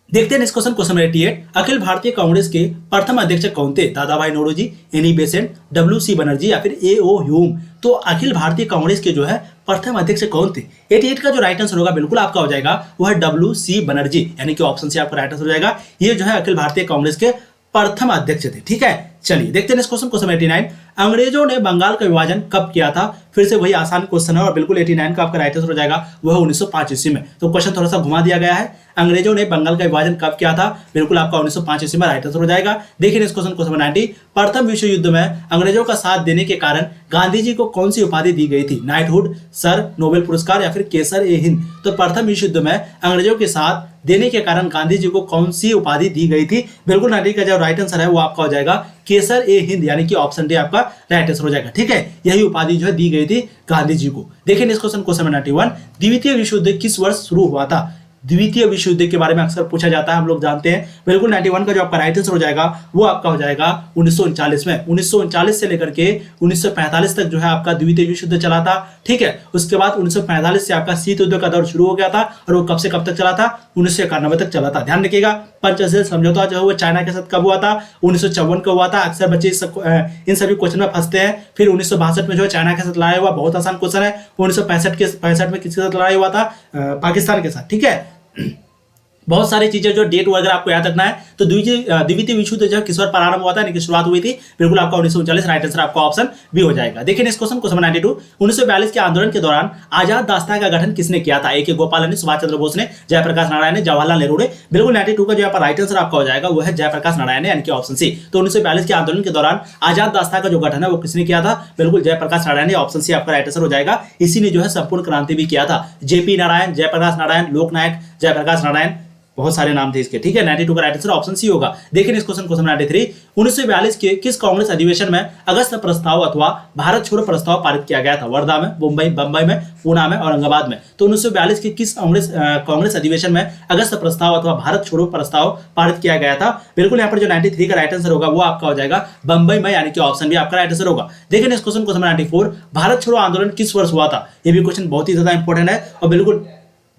देखते हैं इस क्वेश्चन क्वेश्चन 88, अखिल भारतीय कांग्रेस के प्रथम अध्यक्ष कौन थे? Dadabhai Naoroji, Annie Besant, W C Banerjee या फिर ए ओ ह्यूम? तो अखिल भारतीय कांग्रेस के जो है प्रथम अध्यक्ष कौन थे? 88 का जो राइट आंसर होगा बिल्कुल आपका हो जाएगा वो है WC बनर्जी, यानी कि ऑप्शन सी आपका राइट आंसर हो जाएगा। ये जो है अखिल भारतीय कांग्रेस के प्रथम अध्यक्ष थे। ठीक है, चलिए देखते हैं इस क्वेश्चन 89। अंग्रेजों ने बंगाल का विभाजन कब किया था? फिर से वही आसान क्वेश्चन है और बिल्कुल 89 का आपका राइट आंसर हो जाएगा वह 1905 ईस्वी में। तो क्वेश्चन थोड़ा सा घुमा दिया गया है। अंग्रेजों ने बंगाल का विभाजन कब किया था? बिल्कुल आपका 1905 ईस्वी में राइट आंसर हो जाएगा। देखिए इस क्वेश्चन 90। प्रथम विश्व युद्ध में अंग्रेजों का साथ देने के कारण गांधी जी को कौन सी उपाधि दी गई थी? नाइटहुड, सर, नोबेल पुरस्कार या फिर केसर ए हिंद। तो प्रथम विश्व युद्ध में अंग्रेजों के साथ देने के कारण गांधी जी को कौन सी उपाधि दी गई थी? बिल्कुल 90 का जो राइट आंसर है वो आपका हो जाएगा केसर ए हिंद, यानी कि ऑप्शन डी आपका राइट आंसर हो जाएगा। ठीक है, यही उपाधि जो है दी गई थी गांधी जी को। देखिए इस क्वेश्चन 91। द्वितीय विश्व युद्ध किस वर्ष शुरू हुआ था? द्वितीय विश्व युद्ध के बारे में अक्सर पूछा जाता है, हम लोग जानते हैं। बिल्कुल 91 का जो आपका राइट आंसर हो जाएगा वो आपका हो जाएगा 1939 में। 1939 से लेकर के 1945 तक जो है आपका द्वितीय विश्व युद्ध चला था। ठीक है, उसके बाद 1945 से आपका शीत युद्ध का दौर शुरू हो गया था और वो कब से कब तक चला था? 1991 तक चला था। ध्यान रखिएगा, पंचशील समझौता जो है वो चाइना के साथ कब हुआ था? 1954 को हुआ था। अक्सर बच्चे इन सभी क्वेश्चन में फंसते हैं। फिर 1962 में जो है चाइना के साथ लड़ाई हुआ, बहुत आसान क्वेश्चन है। 1965 में किसके साथ लड़ाई हुआ था? पाकिस्तान के साथ। ठीक है, बहुत सारी चीजें जो डेट वगैरह आपको याद रखना है। तो द्वितीय विश्व युद्ध जो किस बार प्रारंभ हुआ था, यानी कि शुरुआत हुई थी? बिल्कुल आपका 1939 राइट आंसर आपका ऑप्शन बी हो जाएगा। देखिए इस क्वेश्चन 92। 1942 के आंदोलन के दौरान आजाद रास्ता का गठन किसने किया था? A.K. गोपाल ने, सुभाष चंद्र बोस ने, जयप्रकाश नारायण ने, जवाहरलाल नेहरू ने। बिल्कुल 92 का जो यहाँ पर राइट आंसर आपका हो जाएगा वो है जयप्रकाश नारायण ने, यानी कि ऑप्शन सी। तो 1942 के आंदोलन के दौरान आजाद रास्ता का जो गठन है वो किसने किया था? बिल्कुल जयप्रकाश नारायण ने, ऑप्शन सी आपका राइट आंसर हो जाएगा। इसी ने जो है संपूर्ण क्रांति भी किया था। JP नारायण, जयप्रकाश नारायण, लोकनायक जयप्रकाश नारायण, बहुत सारे नाम थे इसके। ठीक है, 92 का राइट आंसर ऑप्शन सी होगा। देखिए इस क्वेश्चन 93। 1942 के किस कांग्रेस अधिवेशन में अगस्त प्रस्ताव अथवा भारत छोड़ो प्रस्ताव पारित किया गया था? वर्धा में, बंबई में, पूना में, औरंगाबाद में। तो 1942 के किस कांग्रेस अधिवेशन में अगस्त प्रस्ताव अथवा भारत छोड़ो प्रस्ताव पारित किया गया था? बिल्कुल यहाँ पर जो 93 का राइट आंसर होगा वो आपका हो जाएगा बंबई में, यानी कि ऑप्शन भी आपका राइट आंसर होगा। देखिए इस क्वेश्चन 94। भारत छोड़ो आंदोलन किस वर्ष हुआ था? ये भी क्वेश्चन बहुत ही ज्यादा इंपॉर्टेंट है और बिल्कुल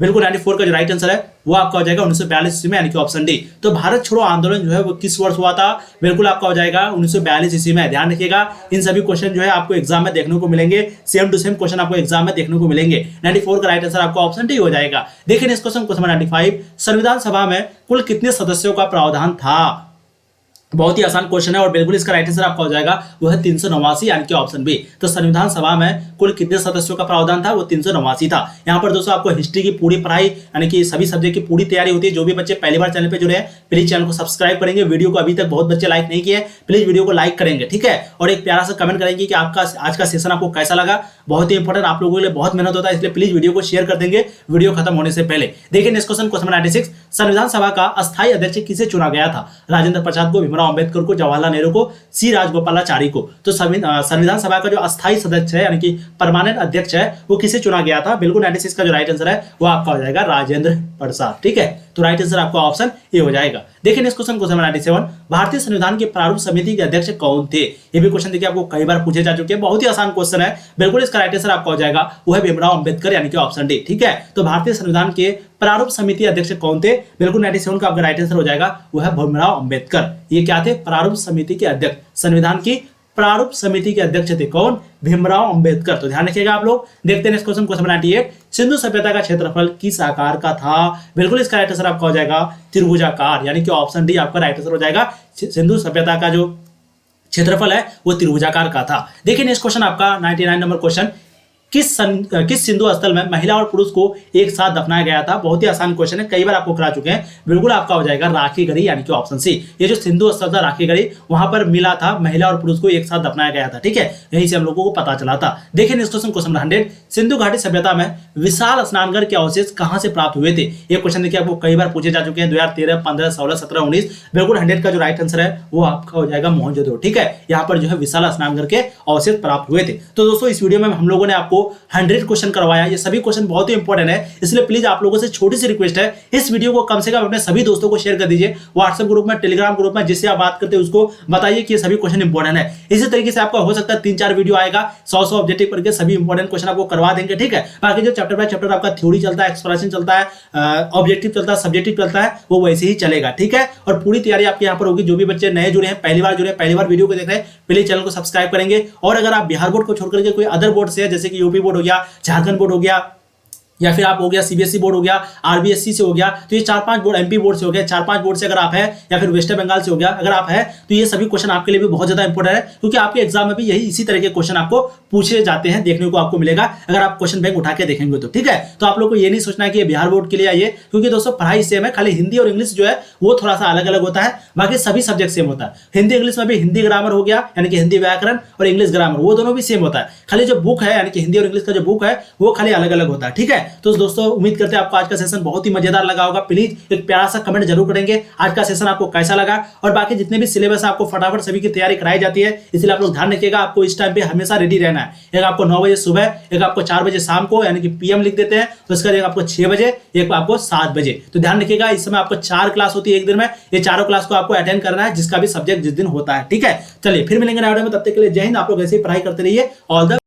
94 का जो राइट आंसर है वो आपका हो जाएगा 1942 में, यानी कि ऑप्शन डी। तो भारत छोड़ो आंदोलन जो है वो किस वर्ष हुआ था? बिल्कुल आपका हो जाएगा 1942 ईस्वी में। ध्यान रखिएगा, इन सभी क्वेश्चन जो है आपको एग्जाम में देखने को मिलेंगे, सेम टू सेम क्वेश्चन आपको एग्जाम में देखने को मिलेंगे। 94 का राइट आंसर आपका ऑप्शन डी हो जाएगा। देखिए इस क्वेश्चन 95। संविधान सभा में कुल कितने सदस्यों का प्रावधान था? बहुत ही आसान क्वेश्चन है और बिल्कुल इसका राइट आंसर आपका हो जाएगा वो है 389, यानी कि ऑप्शन बी। तो संविधान सभा में कुल कितने सदस्यों का प्रावधान था? वो 389 था। यहाँ पर दोस्तों आपको हिस्ट्री की पूरी पढ़ाई, यानी कि सभी सब्जेक्ट की पूरी तैयारी होती है। जो भी बच्चे पहली बार चैनल पे जुड़े हैं प्लीज चैनल को सब्सक्राइब करेंगे। वीडियो को अभी तक बहुत बच्चे लाइक नहीं किए, प्लीज वीडियो को लाइक करेंगे। ठीक है, और एक प्यारा सा कमेंट करेंगे कि आपका आज का सेशन आपको कैसा लगा। बहुत ही इंपॉर्टेंट, आप लोगों के लिए बहुत मेहनत होता है, इसलिए प्लीज वीडियो को शेयर कर देंगे वीडियो खत्म होने से पहले। देखिए नेक्स्ट क्वेश्चन 96। संविधान सभा का अस्थायी अध्यक्ष किसे चुना गया था? राजेंद्र प्रसाद को, भीमराव अंबेडकर को, जवाहरलाल नेहरू को, सी राजगोपालाचारी को। तो संविधान सभा का जो अस्थायी सदस्य है, यानी कि परमानेंट अध्यक्ष है, वो किसे चुना गया था? बिल्कुल 96 का जो राइट आंसर है वो आपका हो जाएगा राजेंद्र प्रसाद। ठीक है, तो राइट आंसर आपका ऑप्शन ए हो जाएगा। देखिए नेक्स्ट क्वेश्चन 97। भारतीय संविधान के प्रारूप समिति के अध्यक्ष कौन थे? ये भी क्वेश्चन देखिए आपको कई बार पूछे जा चुके हैं, बहुत ही आसान क्वेश्चन है। बिल्कुल इसका राइट आंसर आपका हो जाएगा वो है भीमराव अंबेडकर, यानी कि ऑप्शन डी। ठीक है, तो भारतीय संविधान के प्रारूप समिति अध्यक्ष कौन थे? बिल्कुल 97 का आपका राइट आंसर हो जाएगा वो है भीमराव अंबेडकर। ये क्या थे? प्रारूप समिति के अध्यक्ष, संविधान की प्रारूप समिति के अध्यक्ष थे कौन? भीमराव अंबेडकर। तो ध्यान रखिएगा आप लोग। देखते हैं क्वेश्चन 98। सिंधु सभ्यता का क्षेत्रफल किस आकार का था? बिल्कुल इसका राइट आंसर आपका हो जाएगा त्रिभुजाकार, यानी कि ऑप्शन डी आपका राइट आंसर हो जाएगा। सिंधु सभ्यता का जो क्षेत्रफल है वो त्रिभुजाकार का था। देखिए नेक्स्ट क्वेश्चन आपका 99 नंबर क्वेश्चन। किस सिंधु स्थल में महिला और पुरुष को एक साथ दफनाया गया था? बहुत ही आसान क्वेश्चन है, कई बार आपको करा चुके हैं। बिल्कुल आपका हो जाएगा राखी गढ़ी, यानी कि ऑप्शन सी। ये जो सिंधु स्थल था राखी गढ़ी, वहां पर मिला था महिला और पुरुष को एक साथ दफनाया गया था। ठीक है, यहीं से हम लोगों को पता चला था। देखिए नेक्स्ट क्वेश्चन 100। सिंधु घाटी सभ्यता में विशाल स्नानघर के अवशेष कहां से प्राप्त हुए थे? ये क्वेश्चन देखिए आपको कई बार पूछे जा चुके हैं। 2013, 15, 16, 17, 19। बिल्कुल 100 का जो राइट आंसर है वो आपका हो जाएगा मोहनजोदड़ो। ठीक है, यहाँ पर जो है विशाल स्नानघर के अवशेष प्राप्त हुए थे। तो दोस्तों इस वीडियो में हम लोगों ने आपको 100 क्वेश्चन करवाया। ये सभी क्वेश्चन बहुत ही इंपॉर्टेंट है, इसलिए प्लीज आप लोगों से छोटी सी रिक्वेस्ट है, इस वीडियो को कम से कम अपने सभी दोस्तों को शेयर कर दीजिए, व्हाट्सएप ग्रुप में, टेलीग्राम ग्रुप में, जिससे आप बात करते हैं उसको बताइए कि ये सभी क्वेश्चन इंपॉर्टेंट है। इसी तरीके से आपका हो सकता है 3-4 वीडियो आएगा 100 ऑब्जेक्टिव करके सभी इंपॉर्टेंट क्वेश्चन आपको करवा करवा देंगे, ठीक है। बाकी जो चैप्टर बाय चैप्टर आपका थ्योरी चलता है, एक्सप्रेशन चलता है, ऑब्जेक्टिव चलता है, सब्जेक्टिव चलता है, वो वैसे ही चलेगा, ठीक है। और पूरी तैयारी आपके यहाँ पर होगी। जो भी बच्चे नए जुड़े हैं, पहली बार जुड़े हैं, पहली बार वीडियो को देख रहे हैं, प्लीज चैनल को सब्सक्राइब करेंगे। और अगर आप बिहार बोर्ड को छोड़कर के कोई अदर बोर्ड से है, जैसे कि यूपी बोर्ड हो गया, झारखंड बोर्ड हो गया, या फिर आप हो गया सीबीएसई बोर्ड हो गया, आरबीएससी से हो गया, तो ये 4-5 बोर्ड, एमपी बोर्ड से हो गया, 4-5 बोर्ड से अगर आप है, या फिर वेस्ट बंगाल से हो गया अगर आप है, तो ये सभी क्वेश्चन आपके लिए भी बहुत ज्यादा इंपॉर्टेंट है, क्योंकि आपके एग्जाम में भी यही इसी तरह के क्वेश्चन आपको पूछे जाते हैं, देखने को आपको मिलेगा अगर आप क्वेश्चन बैंक उठा के देखेंगे तो, ठीक है। तो आप लोग को ये नहीं सोचना है कि ये बिहार बोर्ड के लिए आइए, क्योंकि दोस्तों पढ़ाई सेम है, खाली हिंदी और इंग्लिश जो है वो थोड़ा सा अलग अलग होता है, बाकी सभी सब्जेक्ट सेम होता है। हिंदी इंग्लिश में भी हिंदी ग्रामर हो गया, यानी कि हिंदी व्याकरण, और इंग्लिश ग्रामर, वो दोनों भी सेम होता है, खाली जो बुक है यानी कि हिंदी और इंग्लिश का जो बुक है वो खाली अलग अलग होता है, ठीक है। तो दोस्तों उम्मीद करते हैं आपको आज का सेशन बहुत ही मजेदार लगा होगा। प्लीज एक प्यारा सा कमेंट जरूर करेंगे आज का सेशन आपको कैसा लगा, और बाकी जितने भी सिलेबस आपको फटाफट सभी की तैयारी कराई जाती है, इसलिए आप लोग ध्यान रखिएगा, आपको इस टाइम पे हमेशा रेडी रहना है। एक आपको 9 बजे सुबह, एक आपको 4 बजे शाम को, यानी कि पीएम लिख देते हैं, तो इसका एक आपको 6 बजे, एक आपको 7 बजे। तो ध्यान रखिएगा, इस समय आपको 4 क्लास होती है एक दिन में, ये चारों क्लास को आपको अटेंड करना है, जिसका भी सब्जेक्ट जिस दिन होता है, ठीक है। चलिए फिर मिलेंगे नए वीडियो में, तब तक के लिए जय हिंद। आप लोग ऐसे ही पढ़ाई करते रहिए। All the